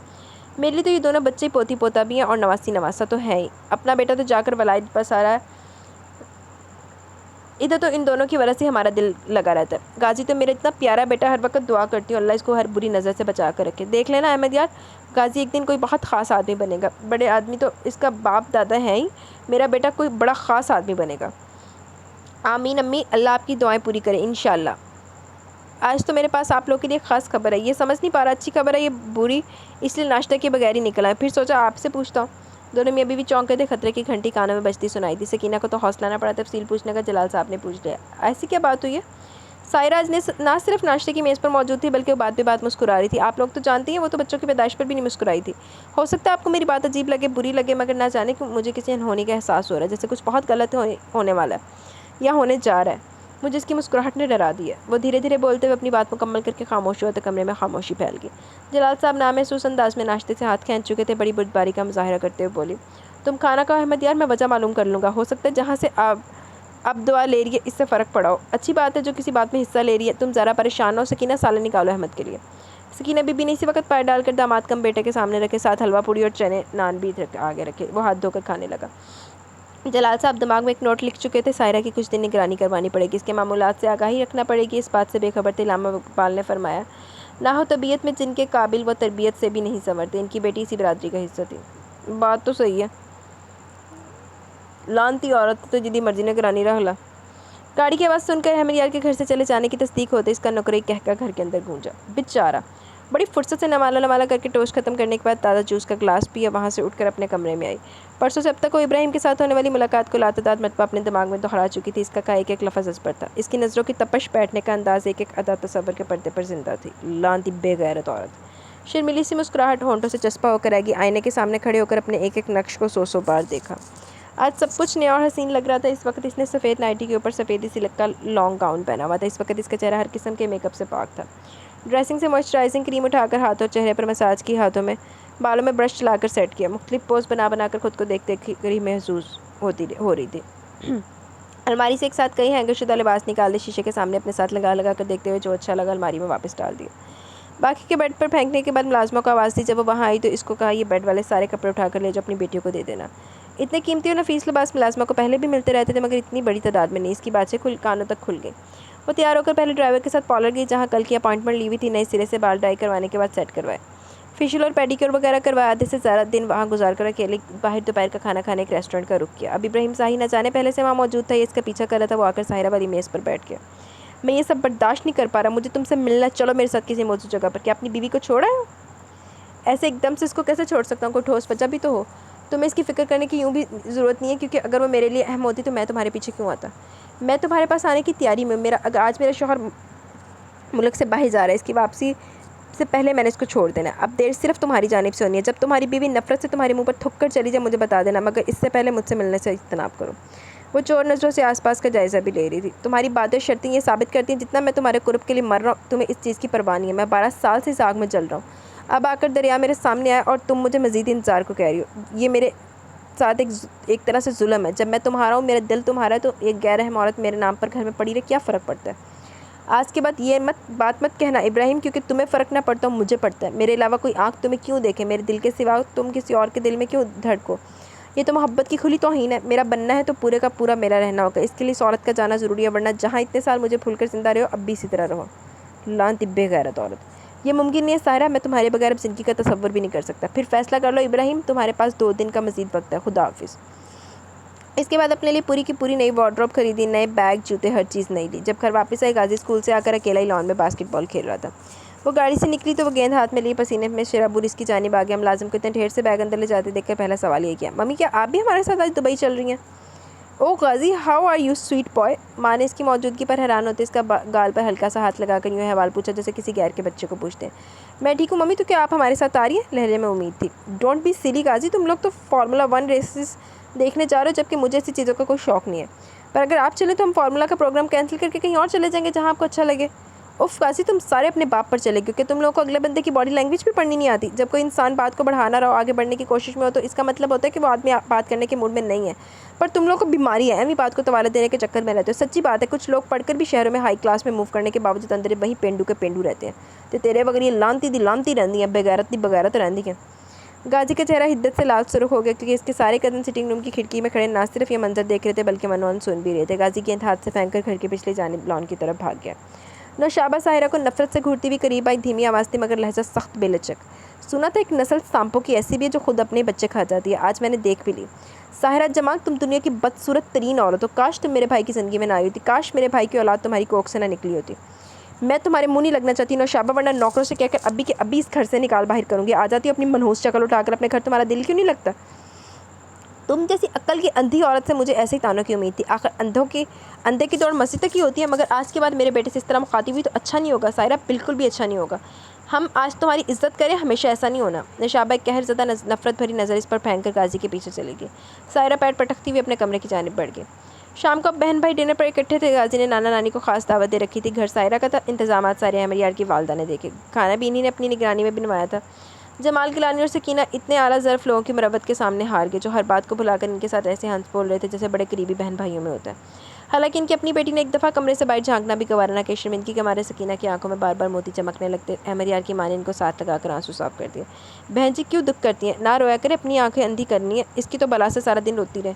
میرے لیے تو یہ دونوں بچے پوتی پوتا بھی ہیں اور نواسی نواسا تو ہے ہی. اپنا بیٹا تو جا کر ولائد بس آ رہا ہے. ادھر تو ان دونوں کی وجہ سے ہمارا دل لگا رہتا ہے. غازی تو میرا اتنا پیارا بیٹا، ہر وقت دعا کرتی ہوں اللہ اس کو ہر بری نظر سے بچا کر رکھے. دیکھ لینا احمد یار، غازی ایک دن کوئی بہت خاص آدمی بنے گا. بڑے آدمی تو اس کا باپ دادا ہے ہی، میرا بیٹا کوئی بڑا خاص آدمی بنے گا. آمین امی، اللہ آپ کی دعائیں پوری کرے انشاءاللہ. آج تو میرے پاس آپ لوگوں کے لیے خاص خبر ہے. یہ سمجھ نہیں پا رہا اچھی خبر ہے یہ بری، اس لیے ناشتہ کے بغیر ہی نکلا ہے. پھر سوچا آپ سے پوچھتا ہوں. دونوں میں ابھی بھی چونکے تھے. خطرے کی گھنٹی کانوں میں بجتی سنائی تھی. سکینہ کو تو حوصلہ نہ پڑا تفصیل پوچھنے کا. جلال صاحب نے پوچھ لیا، ایسی کیا بات ہوئی ہے؟ سائرہ آج نہ صرف ناشتے کی میز پر موجود تھی بلکہ وہ بات پہ بات مسکرا رہی تھی. آپ لوگ تو جانتی ہیں وہ تو بچوں کی پیدائش پر بھی نہیں مسکرائی تھی. ہو سکتا ہے آپ کو میری بات عجیب لگے، بری لگے، مگر نہ جانے کہ مجھے کسی انہونی کا احساس ہو رہا ہے، جیسے کچھ بہت غلط ہونے والا ہے یا ہونے جا رہا ہے. مجھے اس کی مسکراہٹ نے ڈرا دی ہے. وہ دھیرے دھیرے بولتے ہوئے اپنی بات مکمل کر کے خاموش ہوا تو کمرے میں خاموشی پھیل گئی. جلال صاحب نامحسوس انداز میں ناشتے سے ہاتھ کھینچ چکے تھے. بڑی بردباری کا مظاہرہ کرتے ہوئے بولی، تم کھانا کھاؤ احمد یار، میں وجہ معلوم کر لوں گا. ہو سکتا ہے جہاں سے اب دعا لے رہی ہے اس سے فرق پڑا ہو. اچھی بات ہے جو کسی بات میں حصہ لے رہی ہے. تم ذرا پریشان ہو. سکینہ سالن نکالو احمد کے لیے. سکینہ بی بی نے اسی وقت پیر ڈال کر داماد کم بیٹے کے سامنے رکھے، ساتھ حلوہ پوڑی اور چنے نان بھی آگے رکھے. وہ ہاتھ دھو کر کھانے لگا. جلال صاحب دماغ میں ایک نوٹ لکھ چکے تھے، سائرہ کی کچھ دن نگرانی کروانی پڑے گی، اس کے معمولات سے آگاہی رکھنا پڑے گی. اس بات سے بے خبر تھے. علامہ اقبال نے فرمایا، نہ ہو طبیعت میں جن کے قابل وہ تربیت سے بھی نہیں سنورتے. ان کی بیٹی اسی برادری کا حصہ تھی. بات تو صحیح ہے. لانتی عورت تو جدی مرضی نگرانی رہ لا. گاڑی کی آواز سن کر احمد یار کے گھر سے چلے جانے کی تصدیق ہوتے اس کا نکر ایک کہہ کر گھر کے اندر گونجا. بیچارہ بڑی فرصت سے نوالا کر کے ٹوسٹ ختم کرنے کے بعد تازہ جوس کا گلاس پیا، وہاں سے اٹھ کر اپنے کمرے میں آئی۔ پرسوں سے اب تک وہ ابراہیم کے ساتھ ہونے والی ملاقات کو لاتعداد مرتبہ اپنے دماغ میں دہرا چکی تھی۔ اس کا ایک ایک لفظ اس پر تھا، اس کی نظروں کی تپش، بیٹھنے کا انداز، ایک ایک ادا تصور کے پردے پر زندہ تھی۔ لعنتی بے غیرت عورت! شرمیلی سی مسکراہٹ ہونٹوں سے چسپاں ہو کر آئے گی۔ آئینے کے سامنے کھڑے ہو کر اپنے ایک ایک نقش کو 100 بار دیکھا۔ آج سب کچھ نیا اور حسین لگ رہا تھا۔ اس وقت اس نے سفید نائٹی کے اوپر سفیدی سلک کا لانگ گاؤن پہنا ہوا تھا۔ اس وقت اس کا چہرہ ہر قسم کے میک اپ سے پاک تھا۔ ڈریسنگ سے موئسچرائزنگ کریم اٹھا کر ہاتھوں اور چہرے پر مساج کی، ہاتھوں میں بالوں میں برش چلا کر سیٹ کیا، مختلف پوز بنا کر خود کو دیکھتے ہی محظوظ ہو رہی تھی۔ الماری سے ایک ساتھ کئی ہینگر شدہ لباس نکال دے، شیشے کے سامنے اپنے ساتھ لگا کر دیکھتے ہوئے جو اچھا لگا الماری میں واپس ڈال دیا۔ باقی کے بیڈ پر پھینکنے کے بعد ملازموں کو آواز دی۔ جب وہ وہاں آئی تو اس کو کہا، یہ بیڈ والے سارے کپڑے اٹھا کر لے جاؤ، اپنی بیٹیوں کو دے دینا۔ اتنے قیمتی اور نفیس لباس ملازمہ کو پہلے بھی ملتے رہتے تھے، مگر اتنی بڑی تعداد میں نہیں۔ اس کی باتیں کانوں تک کھل گئی۔ وہ تیار ہو کر پہلے ڈرائیور کے ساتھ پارلر گئی، جہاں کل کی اپائنٹمنٹ لی ہوئی تھی۔ نئے سرے سے بال ڈائی کروانے کے بعد سیٹ کروائے، فیشیل اور پیڈیکیور وغیرہ کروایا۔ آدھے سے زیادہ دن وہاں گزار کر اکیلے باہر دوپہر کا کھانا کھانے ایک ریسٹورینٹ کا رخ کیا۔ اب ابراہیم صاحی نہ جانے پہلے سے وہاں موجود تھا، یہ اس کا پیچھا کر رہا تھا۔ وہ آ کر ساحرہ والی میز پر بیٹھ گیا۔ میں یہ سب برداشت نہیں کر پا رہا، مجھے تم سے ملنا، چلو میرے ساتھ کسی موزوں جگہ پر۔ کیا اپنی بیوی کو چھوڑا ہے؟ ایسے ایک دم سے اس کو کیسے چھوڑ سکتا ہوں؟ کوئی ٹھوس وجہ بھی تو ہو۔ تمہیں اس کی فکر کرنے کی یوں بھی ضرورت نہیں ہے، کیونکہ اگر وہ میرے لیے اہم ہوتی تو میں تمہارے پیچھے کیوں آتا؟ میں تمہارے پاس آنے کی تیاری میں ہوں۔ آج میرا شوہر ملک سے باہر جا رہا ہے، اس کی واپسی سے پہلے میں نے اس کو چھوڑ دینا۔ اب دیر صرف تمہاری جانب سے ہونی ہے۔ جب تمہاری بیوی نفرت سے تمہارے منہ پر تھک کر چلی جائے مجھے بتا دینا، مگر اس سے پہلے مجھ سے ملنے سے اجتناب کرو۔ وہ چور نظروں سے آس پاس کا جائزہ بھی لے رہی تھی۔ تمہاری باتیں شرطیں یہ ثابت کرتی ہیں جتنا میں تمہارے قرب کے لیے مر رہا ہوں، تمہیں اس چیز کی پرواہ نہیں ہے۔ میں 12 سال سے اس آگ میں جل رہا ہوں۔ اب آ کر دریا میرے سامنے آیا اور تم مجھے مزید انتظار کو کہہ رہی ہو۔ یہ میرے ساتھ ایک طرح سے ظلم ہے۔ جب میں تمہارا ہوں، میرا دل تمہارا ہے، تو ایک غیر اہم عورت میرے نام پر گھر میں پڑی رہے، کیا فرق پڑتا ہے؟ آج کے بعد یہ بات مت کہنا ابراہیم، کیونکہ تمہیں فرق نہ پڑتا ہو، مجھے پڑتا ہے۔ میرے علاوہ کوئی آنکھ تمہیں کیوں دیکھے؟ میرے دل کے سوا تم کسی اور کے دل میں کیوں دھڑکو؟ یہ تو محبت کی کھلی توہین ہے۔ میرا بننا ہے تو پورے کا پورا میرا رہنا ہوگا۔ اس کے لیے اس عورت کا جانا ضروری ہے، ورنہ جہاں اتنے سال مجھے بھول کر زندہ رہے ہو، اب بھی اسی طرح رہو۔ لعنتی بے غیرت عورت! یہ ممکن نہیں ہے ساحرہ، میں تمہارے بغیر اب زندگی کا تصور بھی نہیں کر سکتا۔ پھر فیصلہ کر لو ابراہیم، تمہارے پاس 2 دن کا مزید وقت ہے۔ خدا حافظ۔ اس کے بعد اپنے لیے پوری کی پوری نئی وارڈروب خریدی، نئے بیگ، جوتے، ہر چیز نئی لی۔ جب گھر واپس آئی، غازی اسکول سے آ کر اکیلا ہی لان میں باسکٹ بال کھیل رہا تھا۔ وہ گاڑی سے نکلی تو وہ گیند ہاتھ میں لی، پسینے میں شرابور اس کی جانب آ گیا۔ ملازم کو اتنے ڈھیر سے بیگ اندر لے جاتے دیکھ کر پہلا سوال یہ کیا، ممی کیا آپ بھی ہمارے ساتھ آج دبئی چل رہی ہیں؟ او Ghazi, how are you sweet boy? ماں نے اس کی موجودگی پر حیران ہوتے اس کا گال پر ہلکا سا ہاتھ لگا کر یوں احوال پوچھا جیسے کسی غیر کے بچے کو پوچھتے ہیں۔ میں ٹھیک ہوں ممی، تو کیا آپ ہمارے ساتھ آ رہی ہیں؟ لہجے میں امید تھی۔ ڈونٹ بی سلی غازی، تم لوگ تو فارمولا 1 ریسز دیکھنے جا رہے ہو، جبکہ مجھے ایسی چیزوں کا کوئی شوق نہیں ہے۔ پر اگر آپ چلیں تو ہم فارمولا کا پروگرام کینسل کر کے کہیں اور چلے جائیں گے جہاں آپ کو اچھا لگے۔ اف غازی، تم سارے اپنے باپ پر چلے، کیونکہ تم لوگوں کو اگلے بندے کی باڈی لینگویج بھی پڑھنی نہیں آتی۔ جب کوئی انسان بات کو بڑھانا رہا ہو، آگے بڑھنے کی کوشش میں ہو، تو اس کا مطلب ہوتا ہے کہ وہ آدمی بات کرنے کے موڈ میں نہیں ہے۔ پر تم لوگوں کو بیماری ہے، ایویں بات کو توالت دینے کے چکر میں رہتے ہو۔ سچی بات ہے، کچھ لوگ پڑھ کر بھی شہروں میں ہائی کلاس میں موو کرنے کے باوجود اندر وہیں پینڈو کے پینڈو رہتے ہیں۔ تو تیرے وغیرہ یہ لانتی رہندی ہیں، بغیرت دی بغیرت رہندی ہیں۔ غازی کا چہرہ حدت سے لال سرخ ہو گیا، کیونکہ اس کے سارے کزن سٹنگ روم کی کھڑکی میں کھڑے نہ صرف یہ منظر دیکھ رہے تھے بلکہ منون سن بھی رہے تھے۔ غازی گیند ہاتھ سے پھینک کر گھر کی پچھلی جانب لان کی طرف بھاگ گیا۔ نوشابہ ساحرہ کو نفرت سے گھورتی ہوئی قریب آئی، دھیمی آواز تھی مگر لہجہ سخت بے لچک۔ سنا تھا ایک نسل سانپوں کی ایسی بھی ہے جو خود اپنے بچے کھا جاتی ہے، آج میں نے دیکھ بھی لی۔ ساحرہ جمال، تم دنیا کی بدصورت ترین عورت ہو۔ کاش تم میرے بھائی کی زندگی میں نہ آئی ہوتی، کاش میرے بھائی کی اولاد تمہاری کوکھ سے نہ نکلی ہوتی۔ میں تمہارے منہ نہیں لگنا چاہتی نوشابہ، ورنہ نوکروں سے کہہ کر ابھی کے ابھی اس گھر سے نکال باہر کروں گی۔ آ جاتی ہو اپنی منحوس شکل اٹھا کر اپنے گھر، تمہارا دل کیوں نہیں لگتا؟ تم جیسی عقل کی اندھی عورت سے مجھے ایسے ہی تانوں کی امید تھی۔ آخر اندھے کی دوڑ مسجد تک ہی ہوتی ہے، مگر آج کے بعد میرے بیٹے سے اس طرح مخاطب ہوئی تو اچھا نہیں ہوگا ساحرہ، بالکل بھی اچھا نہیں ہوگا۔ ہم آج تمہاری عزت کریں، ہمیشہ ایسا نہیں ہونا۔ نوشابہ ایک قہر زدہ نفرت بھری نظر اس پر پھینک کر غازی کے پیچھے چلی گئی۔ ساحرہ پیر پٹکتی ہوئی اپنے کمرے کی جانب بڑھ گئی۔ شام کو اب بہن بھائی ڈنر پر اکٹھے تھے۔ غازی نے نانا نانی کو خاص دعوت دے رکھی تھی۔ گھر ساحرہ کا تھا، انتظامات سارے احمد یار کی والدہ نے دیکھے، کھانا بھی انہی نے اپنی نگرانی میں بنوایا تھا۔ جمال گیلانی اور سکینہ اتنے اعلیٰ ظرف لوگوں کی مروت کے سامنے ہار گئے، جو ہر بات کو بھلا کر ان کے ساتھ ایسے ہنس بول رہے تھے جیسے بڑے قریبی بہن بھائیوں میں ہوتا ہے۔ حالانکہ ان کی اپنی بیٹی نے ایک دفعہ کمرے سے باہر جھانکنا بھی گوارا نہ کیا۔ شرمندگی کے مارے سکینہ کی آنکھوں میں بار بار موتی چمکنے لگتے۔ احمد یار کی ماں نے ان کو ساتھ لگا کر آنسو صاف کر دیا۔ بہن جی کیوں دکھ کرتی ہیں؟ نہ رویا کرے، اپنی آنکھیں اندھی کرنی ہے، اس کی تو بلا سے سارا دن روتی رہے۔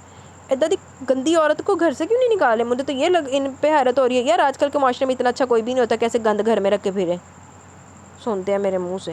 ادھر دی گندی عورت کو گھر سے کیوں نہیں نکالے؟ مجھے تو یہ ان پہ حیرت ہو رہی ہے یار، آج کل کے معاشرے میں اتنا اچھا کوئی بھی نہیں ہوتا، کیسے گند گھر میں رکھ کے پھرے سنتے ہیں میرے منہ سے۔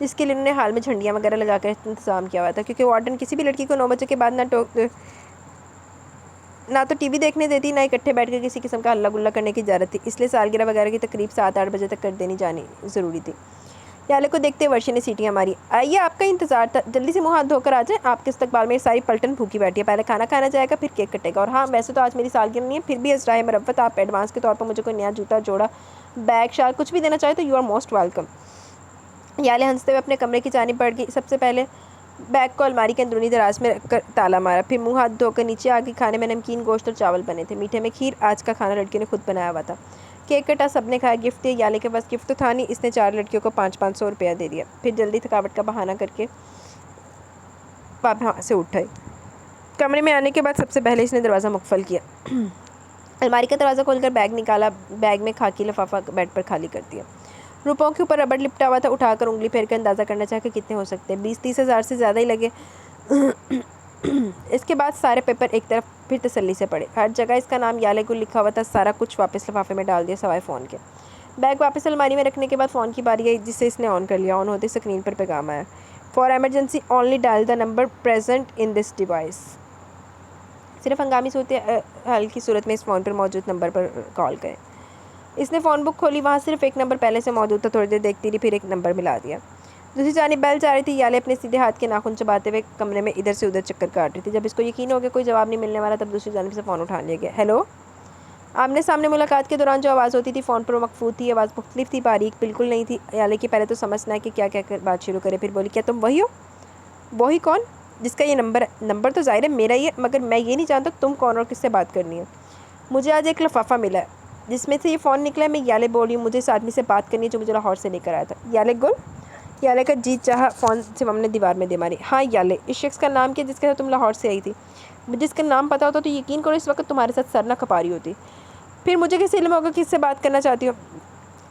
جس کے لیے انہوں نے حال میں جھنڈیاں وغیرہ لگا کر انتظام کیا ہوا تھا، کیونکہ وارڈن کسی بھی لڑکی کو 9 بجے کے بعد نہ تو ٹی وی دیکھنے دیتی، نہ اکٹھے بیٹھ کے کسی قسم کا ہلا گلا کرنے کی اجازت تھی، اس لیے سالگرہ وغیرہ کی تقریب 7-8 بجے تک کر دینی جانی ضروری تھی۔ یالے کو دیکھتے ورشی نے سیٹیاں ماری۔ آئیے، آپ کا انتظار تھا، جلدی سے منہ ہاتھ دھو کر آ جائیں، آپ کے استقبال میں ساری پلٹن بھوکی بیٹھی ہے، پہلے کھانا کھانا جائے گا پھر کیک کٹے گا۔ اور ہاں، ویسے تو آج میری سالگرہ نہیں ہے، پھر بھی ازرائے مروت آپ ایڈوانس کے طور پر مجھے کوئی نیا جوتا، جوڑا، بیگ، شال کچھ بھی دینا چاہے تو یو آر موسٹ ویلکم۔ یالے ہنستے ہوئے اپنے کمرے کی جانب بڑھ گئی۔ سب سے پہلے بیگ کو الماری کے اندرونی دراز میں رکھ کر تالا مارا، پھر منہ ہاتھ دھو کر نیچے آ گئی۔ کھانے میں نمکین گوشت اور چاول بنے تھے، میٹھے میں کھیر۔ آج کا کھانا لڑکیوں نے خود بنایا ہوا تھا۔ کیک کٹا، سب نے کھایا، گفٹ دیا۔ یالے کے پاس گفٹ تو تھا نہیں، اس نے 4 لڑکیوں کو 500 روپیہ دے دیا، پھر جلدی تھکاوٹ کا بہانہ کر کے وہاں سے اٹھ آئی۔ کمرے میں آنے کے بعد سب سے پہلے اس نے دروازہ مقفل کیا، الماری کا دروازہ کھول کر بیگ نکالا، بیگ میں خاکی لفافہ بیڈ پر خالی کر دیا۔ روپوں کے اوپر ربڑ لپٹا ہوا تھا، اٹھا کر انگلی پھیر کر اندازہ کرنا چاہا کہ کتنے ہو سکتے ہیں، 20-30 ہزار سے زیادہ ہی لگے۔ اس کے بعد سارے پیپر ایک طرف پھر تسلی سے پڑے، ہر جگہ اس کا نام یالے گل لکھا ہوا تھا۔ سارا کچھ واپس لفافے میں ڈال دیا سوائے فون کے۔ بیگ واپس الماری میں رکھنے کے بعد فون کی باری آئی، جسے اس نے آن کر لیا۔ آن ہوتے اسکرین پر پیغام آیا، for emergency only dial the number present in this device. صرف ہنگامی صورتحال کی صورت میں اس فون پر موجود نمبر پر کال کریں۔ اس نے فون بک کھولی، وہاں صرف ایک نمبر پہلے سے موجود تھا۔ تھوڑی دیر دیکھتی رہی، پھر ایک نمبر ملا دیا۔ دوسری جانب بیل جا رہی تھی۔ یالے اپنے سیدھے ہاتھ کے ناخن چباتے ہوئے کمرے میں ادھر سے ادھر چکر کاٹ رہی تھی۔ جب اس کو یقین ہو گیا کوئی جواب نہیں ملنے والا، تب دوسری جانب سے فون اٹھا لیا گیا۔ ہیلو۔ آمنے سامنے ملاقات کے دوران جو آواز ہوتی تھی فون پر وہ مخفوض تھی، آواز مختلف تھی، باریک بالکل نہیں تھی۔ یالے کی پہلے تو سمجھ نہ آئی کہ کیا کہہ کر بات شروع کرے، پھر بولی، کیا تم وہی ہو؟ وہی کون جس کا یہ نمبر ہے؟ نمبر تو ظاہر ہے میرا ہی ہے، مگر میں یہ نہیں جانتا تم کون اور کس سے بات کرنی ہے۔ مجھے آج ایک لفافہ ملا ہے جس میں سے یہ فون نکلا ہے، میں یالے بول رہی ہوں، مجھے اس آدمی سے بات کرنی ہے جو مجھے لاہور سے لے کر آیا تھا۔ یالے گل؟ یالے کا جیت چاہا فون سے ہم نے دیوار میں دے ماری۔ ہاں یالے، اس شخص کا نام کیا جس کے ساتھ تم لاہور سے آئی تھی؟ مجھے اس کا نام پتا ہوتا تو یقین کرو اس وقت تمہارے ساتھ سر نہ کھپا رہی ہوتی۔ پھر مجھے کس علم ہوگا کس سے بات کرنا چاہتی ہو؟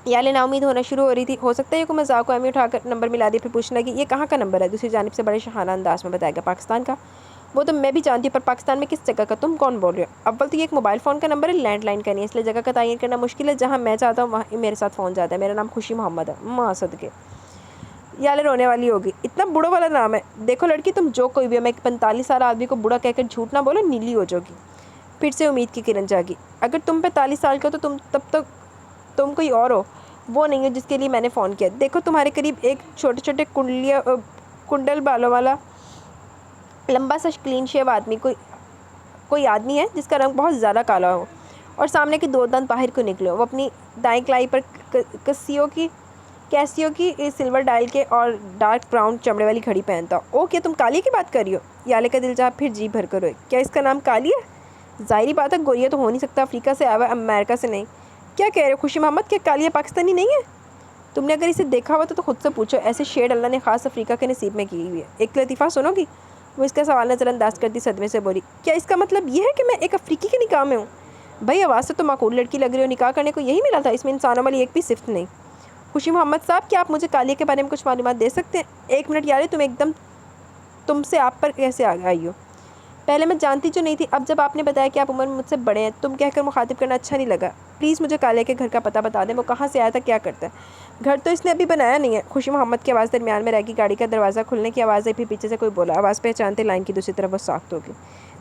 یالے نا امید ہونا شروع ہو رہی تھی، ہو سکتا ہے یہ کوئی مذاق کو امی اٹھا کر نمبر ملا دیا، پھر پوچھنے لگی، یہ کہاں کا نمبر ہے؟ دوسری جانب سے بڑے شاہانہ انداز میں بتایا گیا، پاکستان کا۔ وہ تو میں بھی جانتی ہوں، پر پاکستان میں کس جگہ کا؟ تم کون بول رہے ہو؟ اول تو یہ ایک موبائل فون کا نمبر ہے، لینڈ لائن کا نہیں ہے، اس لیے جگہ کا تعین کرنا مشکل ہے۔ جہاں میں چاہتا ہوں وہاں میرے ساتھ فون جاتا ہے۔ میرا نام خوشی محمد ہے، ماں صدقے۔ یالے رونے والی ہوگی، اتنا بوڑھا والا نام ہے؟ دیکھو لڑکی، تم جو کوئی بھی ہو، میں ایک 45 سال آدمی کو بوڑھا کہہ کر جھوٹ نہ بولو، نیلی ہو جاؤ گی۔ پھر سے امید کی کرن جاگی۔ اگر تم 45 سال کا تو تب تک تم کوئی اور ہو، وہ نہیں ہو جس کے لیے میں نے فون کیا۔ دیکھو تمہارے قریب ایک چھوٹے چھوٹے کنڈل بالوں والا لمبا سا کلین شیو آدمی کوئی آدمی ہے جس کا رنگ بہت زیادہ کالا ہو اور سامنے کے 2 دانت باہر کو نکلے ہو۔ وہ اپنی دائیں کلائی پر کیسیو کی سلور ڈائل کے اور ڈارک براؤن چمڑے والی گھڑی پہنتا ہو۔ او، کیا تم کالیہ کی بات کر رہی ہو؟ یالے کا دل چاہا پھر جی بھر کر روئے۔ کیا اس کا نام کالیہ ہے؟ ظاہری بات ہے، گوریا تو ہو نہیں سکتا، افریقہ سے آیا ہوا، امریکہ سے نہیں۔ کیا کہہ رہے ہو خوشی محمد؟ کیا کالیہ پاکستانی نہیں ہے؟ تم نے اگر اسے دیکھا ہوا تو خود سے پوچھو، ایسے شیڈ اللہ نے خاص افریقہ کے نصیب میں کی ہوئی ہے۔ ایک لطیفہ سنو گی؟ وہ اس کا سوال نظر انداز کرتی صدمے سے بولی، کیا اس کا مطلب یہ ہے کہ میں ایک افریقی کے نکاح میں ہوں؟ بھائی آواز سے تو معقول لڑکی لگ رہی ہو، نکاح کرنے کو یہی ملا تھا، اس میں انسانوں والی ایک بھی صفت نہیں۔ خوشی محمد صاحب، کیا آپ مجھے کالیہ کے بارے میں کچھ معلومات دے سکتے ہیں؟ ایک منٹ یالے، تم سے آپ پر کیسے آئی ہو؟ پہلے میں جانتی جو نہیں تھی، اب جب آپ نے بتایا کہ آپ عمر میں مجھ سے بڑے ہیں، تم کہہ کر مخاطب کرنا اچھا نہیں لگا۔ پلیز مجھے کالیہ کے گھر کا پتہ بتا دیں، وہ کہاں سے آیا تھا، کیا کرتا ہے؟ گھر تو اس نے ابھی بنایا نہیں ہے۔ خوشی محمد کی آواز درمیان میں رہ گئی، گاڑی کا دروازہ کھلنے کی آواز آئی، پھر پیچھے سے کوئی بولا، آواز پہچانتے لائن کی دوسری طرف وہ ساخت ہوگی۔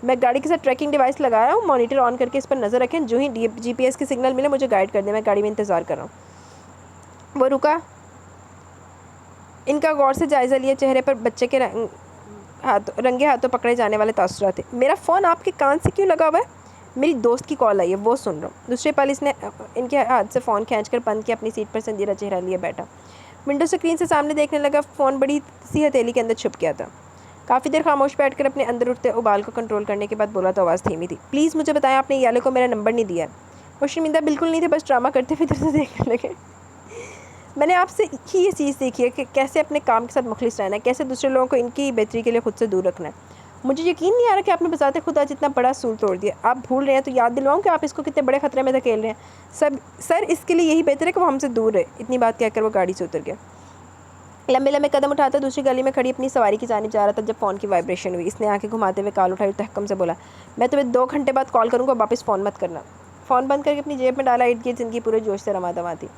میں گاڑی کے ساتھ ٹریکنگ ڈیوائس لگایا ہوں، مانیٹر آن کر کے اس پر نظر رکھیں، جو ہی GPS کی سگنل ملے مجھے گائیڈ کر دیں، میں گاڑی میں انتظار کر رہا ہوں۔ وہ رکا، ان کا غور سے جائزہ لیا، چہرے پر بچے کے رنگے ہاتھوں پکڑے جانے والے تاثرات تھے۔ میرا فون آپ کے کان سے کیوں لگا ہوا ہے؟ میری دوست کی کال آئی ہے، وہ سن رہا ہوں۔ دوسرے پل اس نے ان کے ہاتھ سے فون کھینچ کر بند کیا، اپنی سیٹ پر سنجیدہ چہرہ لیے بیٹھا، ونڈو اسکرین سے سامنے دیکھنے لگا۔ فون بڑی سی ہتھیلی کے اندر چھپ گیا تھا۔ کافی دیر خاموش بیٹھ کر اپنے اندر اٹھتے ابال کو کنٹرول کرنے کے بعد بولا تو آواز دھیمی تھی، پلیز مجھے بتائیں، آپ نے یالے کو میرا نمبر نہیں دیا ہے؟ وہ شرمندہ بالکل نہیں تھے، بس ڈرامہ کرتے ہوئے ادھر سے دیکھنے لگے۔ میں نے آپ سے ہی یہ چیز سیکھی ہے کہ کیسے اپنے کام کے ساتھ مخلص رہنا ہے، کیسے دوسرے لوگوں کو ان کی بہتری کے لیے خود سے دور رکھنا ہے۔ مجھے یقین نہیں آ رہا کہ آپ نے بذات خود آج اتنا بڑا اصول توڑ دیا۔ آپ بھول رہے ہیں تو یاد دلواؤں کہ آپ اس کو کتنے بڑے خطرے میں دھکیل رہے ہیں۔ سر اس کے لیے یہی بہتر ہے کہ وہ ہم سے دور رہے۔ اتنی بات کہہ کر وہ گاڑی سے اتر گیا۔ لمبے لمبے قدم اٹھاتا دوسری گلی میں کھڑی اپنی سواری کی جانب جا رہا تھا جب فون کی وائبریشن ہوئی۔ اس نے آنکھیں گھماتے ہوئے کال اٹھائی اور تحکم سے بولا، میں تمہیں 2 گھنٹے بعد کال کروں گا، واپس فون مت کرنا۔ فون بند کر کے اپنی جیب میں ڈالا، ارد گرد زندگی پورے جوش سے رواں دواں تھی۔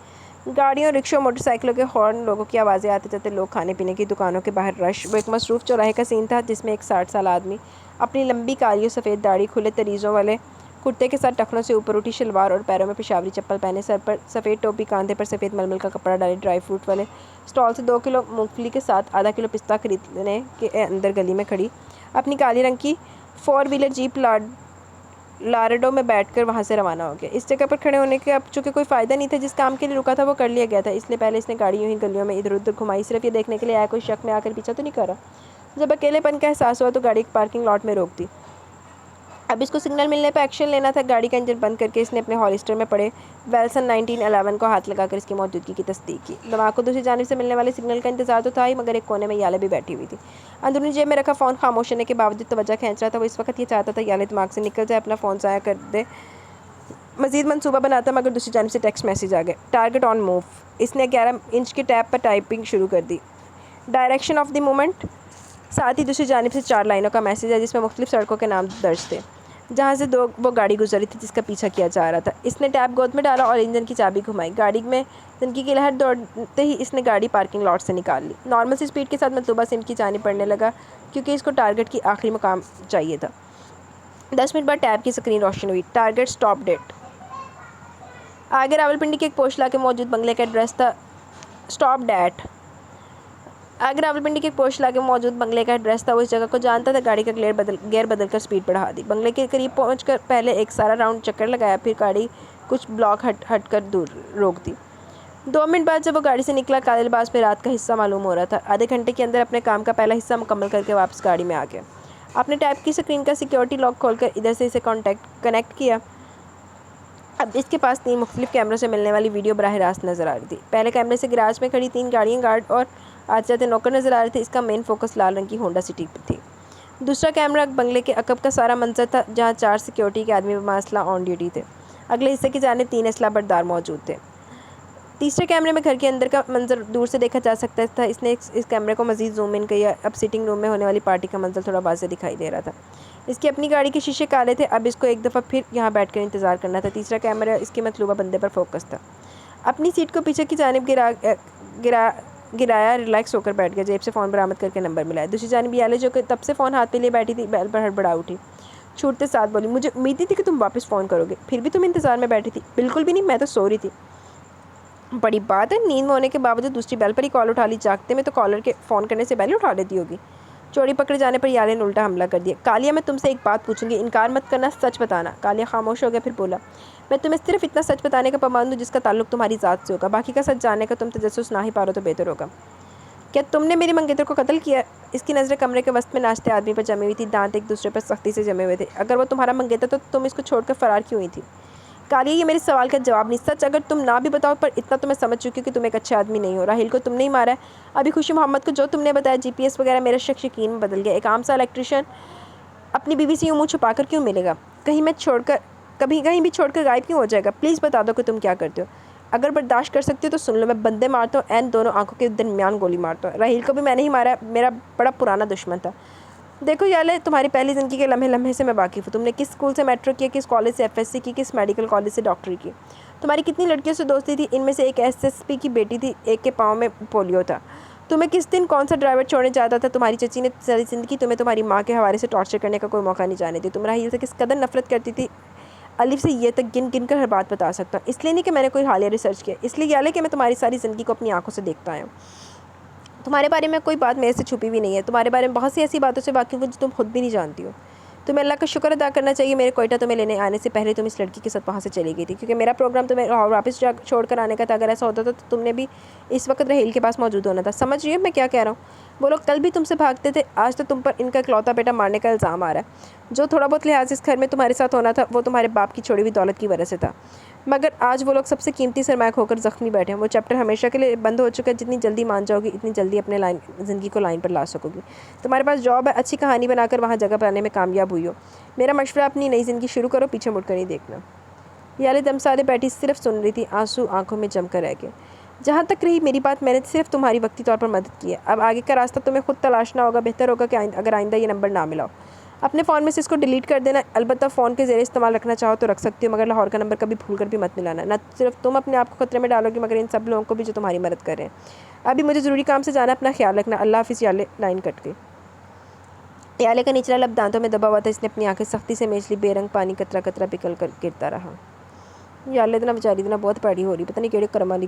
گاڑیوں، رکشوں، موٹر سائیکلوں کے ہارن، لوگوں کی آوازیں، آتے جاتے لوگ، کھانے پینے کی دکانوں کے باہر رش۔ وہ ایک مصروف چوراہے کا سین تھا جس میں ایک 60 سالہ آدمی اپنی لمبی کالی اور سفید داڑھی، کھلے تریزوں والے کرتے کے ساتھ ٹخنوں سے اوپر اٹھی شلوار اور پیروں میں پشاوری چپل پہنے، سر پر سفید ٹوپی، کاندھے پر سفید ململ کا کپڑا ڈالے، ڈرائی فروٹ والے اسٹال سے 2 کلو مونگ پھلی کے ساتھ آدھا کلو پستہ خریدنے کے اندر گلی میں کھڑی اپنی کالی رنگ کی 4 ویلر جیپ لاریڈو میں بیٹھ کر وہاں سے روانہ ہو گیا۔ اس جگہ پر کھڑے ہونے کے اب چونکہ کوئی فائدہ نہیں تھا، جس کام کے لیے رکا تھا وہ کر لیا گیا تھا، اس لیے پہلے اس نے گاڑی یوں ہی گلیوں میں ادھر ادھر گھمائی، صرف یہ دیکھنے کے لیے آیا کوئی شک میں آ کر پیچھا تو نہیں کرا۔ جب اکیلے پن کا احساس ہوا تو گاڑی ایک پارکنگ لاٹ میں روک دی۔ اب اس کو سگنل ملنے پہ ایکشن لینا تھا۔ گاڑی کا انجن بند کر کے اس نے اپنے ہالسٹر میں پڑے ویلسن 1911 کو ہاتھ لگا کر اس کی موجودگی کی تصدیق کی۔ دماغ کو دوسری جانب سے ملنے والے سگنل کا انتظار تو تھا ہی، مگر ایک کونے میں یالے بھی بیٹھی ہوئی تھی۔ اندرونی جیب میں رکھا فون خاموش ہونے کے باوجود توجہ کھینچ رہا تھا۔ وہ اس وقت یہ چاہتا تھا یالے دماغ سے نکل جائے، اپنا فون ضائع کر دے، مزید منصوبہ بناتا، مگر دوسری جانب سے ٹیکسٹ میسیج آ گیا، ٹارگٹ آن موو۔ اس نے 11 انچ کے ٹیب پر ٹائپنگ شروع کر دی، ڈائریکشن آف دی موومنٹ۔ ساتھ ہی دوسری جانب سے 4 لائنوں کا میسیج ہے جس میں مختلف سڑکوں کے نام درج تھے جہاں سے وہ گاڑی گزر رہی تھی جس کا پیچھا کیا جا رہا تھا۔ اس نے ٹیب گود میں ڈالا اور انجن کی چابی گھمائی۔ گاڑی میں زندگی کی لہر دوڑتے ہی اس نے گاڑی پارکنگ لاٹ سے نکال لی، نارمل سی سپیڈ کے ساتھ مطلوبہ سمت کی جانب بڑھنے لگا کیونکہ اس کو ٹارگٹ کی آخری مقام چاہیے تھا۔ 10 منٹ بعد ٹیب کی سکرین روشن ہوئی، ٹارگٹ اسٹاپ ڈیٹ۔ آگے راولپنڈی کے ایک پوش علاقے میں موجود بنگلے کا ایڈریس تھا، اسٹاپ ڈیٹ۔ آگے راولپنڈی کے ایک پوش علاقے میں موجود بنگلے کا ایڈریس تھا، وہ اس جگہ کو جانتا تھا۔ گاڑی کا گیئر بدل کر سپیڈ بڑھا دی، بنگلے کے قریب پہنچ کر پہلے ایک سارا راؤنڈ چکر لگایا، پھر گاڑی کچھ بلاک ہٹ کر دور روک دی۔ 2 منٹ بعد جب وہ گاڑی سے نکلا، کالے لباس میں رات کا حصہ معلوم ہو رہا تھا۔ آدھے گھنٹے کے اندر اپنے کام کا پہلا حصہ مکمل کر کے واپس گاڑی میں آ گیا۔ اپنے ٹیب کی سکرین کا سیکیورٹی لاک کھول کر ادھر سے اسے کنیکٹ کیا۔ اب اس کے پاس 3 مختلف کیمروں سے ملنے والی ویڈیو براہ راست نظر آ رہی تھی۔ پہلے کیمرے سے گراج میں کھڑی 3 گاڑیاں، گارڈ اور آتے جاتے نوکر نظر آ رہے تھے۔ اس کا مین فوکس لال رنگ کی ہونڈا سٹی پر تھی۔ دوسرا کیمرہ بنگلے کے عقب کا سارا منظر تھا جہاں 4 سیکیورٹی کے آدمی باسلحہ آن ڈیوٹی تھے، اگلے حصے کی جانب 3 اسلحہ بردار موجود تھے۔ تیسرے کیمرے میں گھر کے اندر کا منظر دور سے دیکھا جا سکتا تھا۔ اس نے اس کیمرے کو مزید زوم ان کیا، اب سٹنگ روم میں ہونے والی پارٹی کا منظر تھوڑا واضح دکھائی دے رہا تھا۔ اس کی اپنی گاڑی کے شیشے کالے تھے، اب اس کو ایک دفعہ پھر یہاں بیٹھ کر انتظار کرنا تھا۔ تیسرا کیمرہ اس کے مطلوبہ بندے پر فوکس تھا۔ اپنی سیٹ کو پیچھے کی جانب گرایا، ریلیکس ہو کر بیٹھ گیا، جیب سے فون برآمد کر کے نمبر ملایا۔ دوسری جانب یالے جو کہ تب سے فون ہاتھ میں لیے بیٹھی تھی، بیل پر ہڑبڑا اٹھی، چھوٹتے ساتھ بولی، مجھے امید نہیں تھی کہ تم واپس فون کرو گے، پھر بھی تم انتظار میں بیٹھی تھی۔ بالکل بھی نہیں، میں تو سو رہی تھی۔ بڑی بات ہے، نیند میں ہونے کے باوجود دوسری بیل پر ہی کال اٹھا لی، جاگتے میں تو کالر کے فون کرنے سے بیل اٹھا لیتی ہوگی۔ چوری پکڑے جانے پر یالے نے الٹا حملہ کر دیا، کالیہ میں تم سے ایک بات پوچھوں گی، انکار مت کرنا، سچ بتانا۔ کالیہ خاموش ہو گیا، پھر بولا، میں تمہیں صرف اتنا سچ بتانے کا پابند ہوں جس کا تعلق تمہاری ذات سے ہوگا، باقی کا سچ جاننے کا تم تجسس نہ ہی پارو تو بہتر ہوگا۔ کیا تم نے میری منگیتر کو قتل کیا؟ اس کی نظریں کمرے کے وسط میں ناشتے آدمی پر جمی ہوئی تھی، دانت ایک دوسرے پر سختی سے جمے ہوئے تھے۔ اگر وہ تمہارا منگیتر تو تم اس کو چھوڑ کر فرار کیوں ہوئی تھی؟ کالیہ، یہ میرے سوال کا جواب نہیں، سچ اگر تم نہ بھی بتاؤ، پر اتنا تو میں سمجھ چکی ہوں کہ تم ایک اچھے آدمی نہیں ہو۔ راہیل کو تم نے ہی مارا ہے، ابھی خوشی محمد کو جو تم نے بتایا، جی پی ایس وغیرہ، میرا شک یقین میں بدل گیا۔ ایک عام سا الیکٹریشین اپنی بیوی سے یوں منہ چھپا کر کیوں ملے گا؟ کہیں بھی چھوڑ کر غائب کیوں ہو جائے گا؟ پلیز بتا دو کہ تم کیا کرتے ہو۔ اگر برداشت کر سکتی ہو تو سن لو، میں بندے مارتا ہوں، عین دونوں آنکھوں کے درمیان گولی مارتا ہوں۔ راہیل کو بھی میں نے ہی مارا ہے، میرا بڑا پرانا دشمن تھا۔ دیکھو یالے، تمہاری پہلی زندگی کے لمحے سے میں واقف ہوں۔ تم نے کس اسکول سے میٹرک کیا، کس کالج سے ایف ایس سی کی، کس میڈیکل کالج سے ڈاکٹری کی، تمہاری کتنی لڑکیوں سے دوستی تھی، ان میں سے ایک ایس ایس پی کی بیٹی تھی، ایک کے پاؤں میں پولیو تھا۔ تمہیں کس دن کون سا ڈرائیور چھوڑنے جاتا تھا، تمہاری چچی نے ساری زندگی تمہیں تمہاری ماں کے حوالے سے ٹارچر کرنے کا کوئی موقع نہیں جانے دی۔ تم راہیل سے کس قدر نفرت کرتی تھی، الف سے یہ تک گن گن کر ہر بات بتا سکتا ہوں۔ اس لیے نہیں کہ میں نے کوئی حالیہ ریسرچ کیا، اس لیے یالے کہ میں تمہاری ساری زندگی کو اپنی آنکھوں سے دیکھتا آیا ہوں۔ تمہارے بارے میں کوئی بات میرے سے چھپی بھی نہیں ہے، تمہارے بارے میں بہت سی ایسی باتوں سے واقف ہوں جو تم خود بھی نہیں جانتی ہو۔ تمہیں اللہ کا شکر ادا کرنا چاہیے، میرے کوئٹہ تمہیں لینے آنے سے پہلے تم اس لڑکی کے ساتھ وہاں سے چلی گئی تھی، کیونکہ میرا پروگرام تمہیں واپس چھوڑ کر آنے کا تھا۔ اگر ایسا ہوتا تو تم نے بھی اس وقت راہیل کے پاس موجود ہونا تھا۔ سمجھ رہی ہو میں کیا کہہ رہا ہوں؟ وہ لوگ کل بھی تم سے بھاگتے تھے، آج تو تم پر ان کا اکلوتا بیٹا مارنے کا الزام آ رہا ہے۔ جو تھوڑا بہت لحاظ اس گھر میں تمہارے ساتھ ہونا تھا وہ تمہارے باپ کی چھوڑی ہوئی دولت کی وجہ سے تھا، مگر آج وہ لوگ سب سے قیمتی سرمایہ کھو کر زخمی بیٹھے ہیں۔ وہ چیپٹر ہمیشہ کے لیے بند ہو چکا ہے، جتنی جلدی مان جاؤ گی اتنی جلدی اپنے زندگی کو لائن پر لا سکو گی۔ تمہارے پاس جاب ہے، اچھی کہانی بنا کر وہاں جگہ پانے میں کامیاب ہوئی ہو۔ میرا مشورہ، اپنی نئی زندگی شروع کرو، پیچھے مڑ کر نہیں دیکھنا۔ یالے دم سادے بیٹھی صرف سن رہی تھی، آنسو آنکھوں میں جم کر رہ گئے۔ جہاں تک رہی میری بات، میں نے صرف تمہاری وقتی طور پر مدد کی ہے، اب آگے کا راستہ تمہیں خود تلاشنا ہوگا۔ بہتر ہوگا کہ اگر آئندہ یہ نمبر نہ ملا ہو۔ اپنے فون میں سے اس کو ڈیلیٹ کر دینا. البتہ فون کے زیر استعمال رکھنا چاہو تو رکھ سکتی ہو، مگر لاہور کا نمبر کبھی بھول کر بھی مت ملانا. نہ صرف تم اپنے آپ کو خطرے میں ڈالو گی مگر ان سب لوگوں کو بھی جو تمہاری مدد کر رہے ہیں. ابھی مجھے ضروری کام سے جانا، اپنا خیال رکھنا. اللہ حافظ. یالے. لائن کٹ گئی. یالے کا نچلا لب دانتوں میں دبا ہوا تھا. اس نے اپنی آنکھیں سختی سے میچ لی. بے رنگ پانی قطرہ قطرہ پگھل کر گرتا رہا. یالے اتنا بیچاری اتنا بہت پیڑی ہو رہی، پتہ نہیں کیڑے کرمانی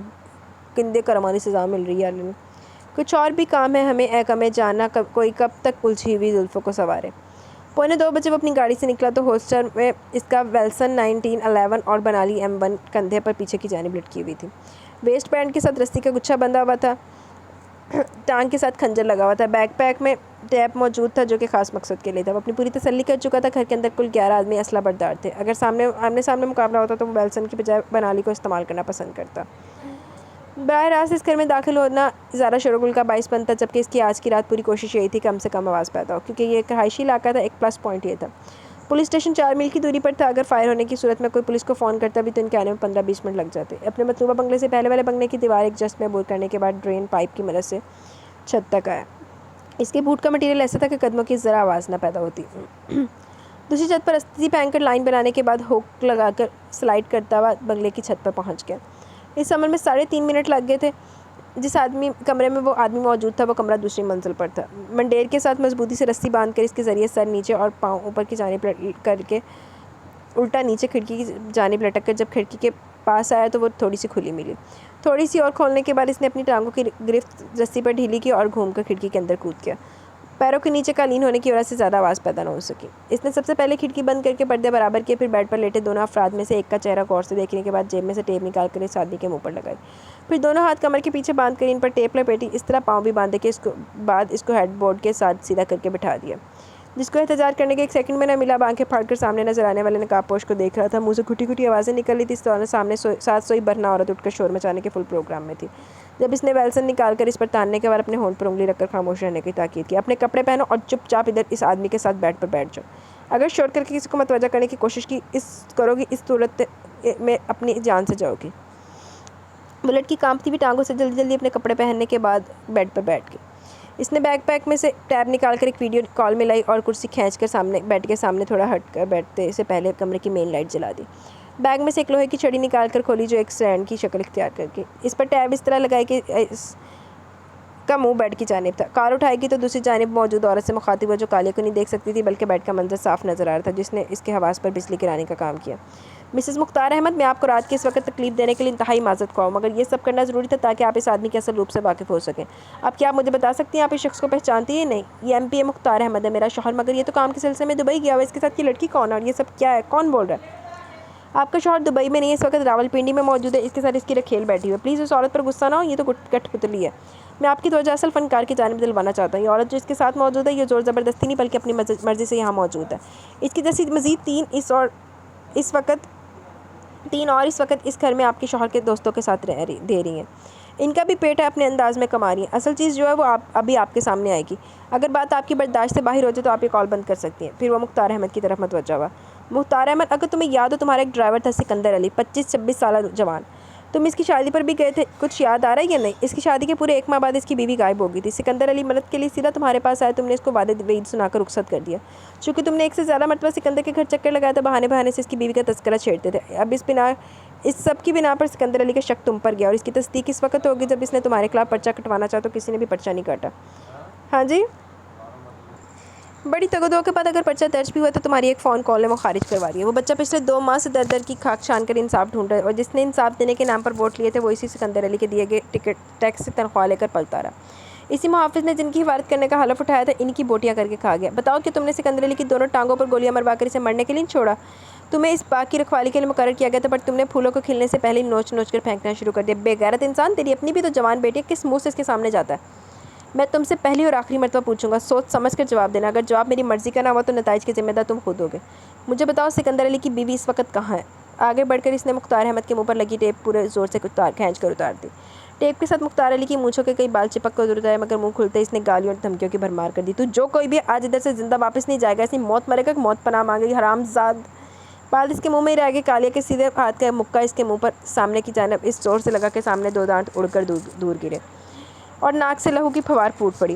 کندے کرمانی سزا مل رہی ہے یالے نے. کچھ اور بھی کام ہے ہمیں اے کمیں جاننا، کوئی کب تک الجھی ہوئی زلفوں کو سنوارے. 1:45 بجے وہ اپنی گاڑی سے نکلا تو ہولسٹر میں اس کا ویلسن 1911 اور بنالی M1 کندھے پر پیچھے کی جانب لٹکی ہوئی تھی. ویسٹ بینڈ کے ساتھ رسی کا گچھا بندھا ہوا تھا. ٹانگ کے ساتھ خنجر لگا ہوا تھا. بیک پیک میں ٹیپ موجود تھا جو کہ خاص مقصد کے لیے تھا. وہ اپنی پوری تسلی کر چکا تھا. گھر کے اندر کل 11 آدمی اسلحہ بردار تھے. اگر آمنے سامنے مقابلہ ہوتا تو وہ ویلسن کی بجائے بنالی کو استعمال کرنا پسند کرتا. براہ راست اس گھر میں داخل ہونا زیادہ شور و غل کا باعث بنتا، جبکہ اس کی آج کی رات پوری کوشش یہی تھی کم سے کم آواز پیدا ہو، کیونکہ یہ ایک رہائشی علاقہ تھا. ایک پلس پوائنٹ یہ تھا پولیس اسٹیشن 4 میل کی دوری پر تھا. اگر فائر ہونے کی صورت میں کوئی پولیس کو فون کرتا بھی تو ان کے آنے میں 15-20 منٹ لگ جاتے. اپنے مطلوبہ بنگلے سے پہلے والے بنگلے کی دیوار ایک جسٹ میں عبور کرنے کے بعد ڈرین پائپ کی مدد سے چھت تک آیا. اس کے بوٹ کا مٹیریل ایسا تھا کہ قدموں کی ذرا آواز نہ پیدا ہوتی. دوسری چھت پر رسی پہن کر لائن بنانے کے بعد ہوک لگا کر سلائڈ کرتا ہوا بنگلے کی چھت پر پہنچ گیا. اس عمل میں 3.5 منٹ لگ گئے تھے. جس کمرے میں وہ آدمی موجود تھا وہ کمرہ دوسری منزل پر تھا. منڈیر کے ساتھ مضبوطی سے رسی باندھ کر اس کے ذریعے سر نیچے اور پاؤں اوپر کی جانب کر کے الٹا نیچے کھڑکی کی جانب لٹک کر جب کھڑکی کے پاس آیا تو وہ تھوڑی سی کھلی ملی. تھوڑی سی اور کھولنے کے بعد اس نے اپنی ٹانگوں کی گرفت رسی پر ڈھیلی کی اور گھوم کر کھڑکی کے اندر کود گیا. پیروں کے نیچے قالین ہونے کی وجہ سے زیادہ آواز پیدا نہ ہو سکی. اس نے سب سے پہلے کھڑکی بند کر کے پردے برابر کیے. پھر بیڈ پر لیٹے دونوں افراد میں سے ایک کا چہرہ غور سے دیکھنے کے بعد جیب میں سے ٹیپ نکال کر اس آدمی کے منہ پر لگائی. پھر دونوں ہاتھ کمر کے پیچھے باندھ کر ان پر ٹیپ لپیٹی. اس طرح پاؤں بھی باندھے کے اس کو ہیڈ بورڈ کے ساتھ سیدھا کر کے بٹھا دیا. جس کو احتجاج کرنے کے 1 سیکنڈ میں نہ ملا. آنکھیں پھاڑ کر سامنے نظر آنے والے نقاب پوش کو دیکھ رہا تھا. منہ سے گھٹی گھٹی آوازیں نکل رہی تھی. اس دوران سامنے 7 سوئی برہنہ عورت اٹھ کر شور مچانے کے فل پروگرام میں تھی. جب اس نے ویلسن نکال کر اس پر تاننے کے بعد اپنے ہونٹ پر انگلی رکھ کر خاموش رہنے کی تاکید کی. اپنے کپڑے پہنو اور چپ چاپ ادھر اس آدمی کے ساتھ بیڈ پر بیٹھ جاؤ. اگر شور کر کے کسی کو متوجہ کرنے کی کوشش کرو گی اس صورت میں اپنی جان سے جاؤ گی. بلٹ کی کانپتی ہوئی ٹانگوں سے جلدی جلدی اپنے کپڑے پہننے کے بعد بیڈ پر بیٹھ گئی. اس نے بیک پیک میں سے ٹیب نکال کر ایک ویڈیو کال میں لائی اور کرسی کھینچ کر بیڈ کے سامنے تھوڑا ہٹ کر بیٹھتے سے پہلے کمرے کی مین لائٹ جلا دی. بیگ میں سے ایک لوہے کی چھڑی نکال کر کھولی جو ایک سٹینڈ کی شکل اختیار کر کے. اس پر ٹیب اس طرح لگائی کہ اس کا منہ بیڈ کی جانب تھا. کار اٹھائے گی تو دوسری جانب موجود عورت سے مخاطب ہوا جو کالے کو نہیں دیکھ سکتی تھی بلکہ بیڈ کا منظر صاف نظر آ رہا تھا جس نے اس کے حواس پر بجلی گرانے کا کام کیا. مسز مختار احمد، میں آپ کو رات کے اس وقت تکلیف دینے کے لیے انتہائی معذرت خواہ ہوں، مگر یہ سب کرنا ضروری تھا تاکہ آپ اس آدمی کے اصل روپ سے واقف ہو سکیں. اب کیا آپ مجھے بتا سکتی ہیں آپ اس شخص کو پہچانتی ہیں؟ نہیں، یہ MP مختار احمد ہے، میرا شوہر، مگر یہ تو کام کے سلسلے میں دبئی گیا ہوا ہے. اس کے ساتھ یہ لڑکی کون ہے اور یہ سب کیا ہے؟ کون بول رہا ہے؟ آپ کا شوہر دبئی میں نہیں ہے، اس وقت راولپنڈی میں موجود ہے. اس کے ساتھ اس کی رکھیل بیٹھی ہوئی ہے. پلیز اس عورت پر غصہ نہ ہو، یہ تو کٹ پتلی ہے. میں آپ کی توجہ اصل فنکار کی جانب دلوانا چاہتا ہوں. یہ عورت جو اس کے ساتھ موجود ہے یہ زور زبردستی نہیں بلکہ اپنی مرضی سے یہاں موجود ہے. اس کی جیسی مزید 3 اور اس وقت اس گھر میں آپ کے شوہر کے دوستوں کے ساتھ دے رہی ہیں. ان کا بھی پیٹ ہے، اپنے انداز میں کما رہی ہیں. اصل چیز جو ہے وہ ابھی آپ کے سامنے آئے گی. اگر بات آپ کی برداشت سے باہر ہو جائے تو آپ یہ کال بند کر سکتی ہیں. پھر وہ مختار احمد کی طرف متوجہ ہوا. مختار احمد، اگر تمہیں یاد ہو تمہارا ایک ڈرائیور تھا سکندر علی، 25-26 سالہ جوان. تم اس کی شادی پر بھی گئے تھے، کچھ یاد آ رہا ہے یا نہیں؟ اس کی شادی کے پورے 1 ماہ بعد اس کی بیوی غائب ہو گئی تھی. سکندر علی مدد کے لیے سیدھا تمہارے پاس آیا. تم نے اس کو وعدے وعید سنا کر رخصت کر دیا. چونکہ تم نے 1 سے زیادہ مرتبہ سکندر کے گھر چکر لگایا تھا، بہانے سے اس کی بیوی کا تذکرہ چھیڑتے تھے. اب اس سب کی بنا پر سکندر علی کا شک تم پر گیا اور اس کی تصدیق اس وقت ہوگی جب اس نے تمہارے خلاف پرچہ کٹوانا چاہا تو کسی نے بھی پرچہ نہیں کاٹا. ہاں جی، بڑی تگدو کے بعد اگر پرچہ درج بھی ہوا تو تمہاری ایک فون کال نے وہ خارج کروا دیا. وہ بچہ پچھلے 2 ماہ سے در کی خاک چھان کر انصاف ڈھونڈ رہا ہے اور جس نے انصاف دینے کے نام پر ووٹ لیے تھے وہ اسی سکندر علی کے دیے گئے ٹیکس سے تنخواہ لے کر پلتا رہا. اسی محافظ نے جن کی حفاظت کرنے کا حلف اٹھایا تھا ان کی بوٹیاں کر کے کھا گیا. بتاؤ کہ تم نے سکندر علی کی دونوں ٹانگوں پر گولیاں مروا کر اسے مرنے کے لیے چھوڑا. تمہیں اس باغ کی رکھوالی کے لیے مقرر کیا گیا تھا پر تم نے پھولوں کو کھلنے سے پہلے نوچ کر پھینکنا شروع کر دیا. بے غیرت انسان، تیری اپنی بھی تو جوان بیٹی ہے، کس منہ سے اس کے سامنے جاتا ہے؟ میں تم سے پہلی اور آخری مرتبہ پوچھوں گا، سوچ سمجھ کر جواب دینا. اگر جواب میری مرضی کا نہ ہوا تو نتائج کے ذمہ دار تم خود ہوگے. مجھے بتاؤ سکندر علی کی بیوی اس وقت کہاں ہے؟ آگے بڑھ کر اس نے مختار احمد کے منہ پر لگی ٹیپ پورے زور سے کھینچ کر اتار دی. ٹیپ کے ساتھ مختار علی کی مونچھوں کے کئی بال چپک کر اتر گئے مگر منہ کھلتے اس نے گالیوں اور دھمکیوں کی بھرمار کر دی. تو جو کوئی بھی آج ادھر سے زندہ واپس نہیں جائے گا، ایسی موت مرے گا کہ موت پناہ مانگے گی. حرام زاد. بال اس کے منہ میں ہی رہ گئے. کالیہ کے سیدھے ہاتھ کا مکہ اس کے منہ پر سامنے کی جانب اس زور سے لگا کہ سامنے 2 دانت اڑ کر دور گرے اور ناک سے لہو کی پھوار پھوٹ پڑی.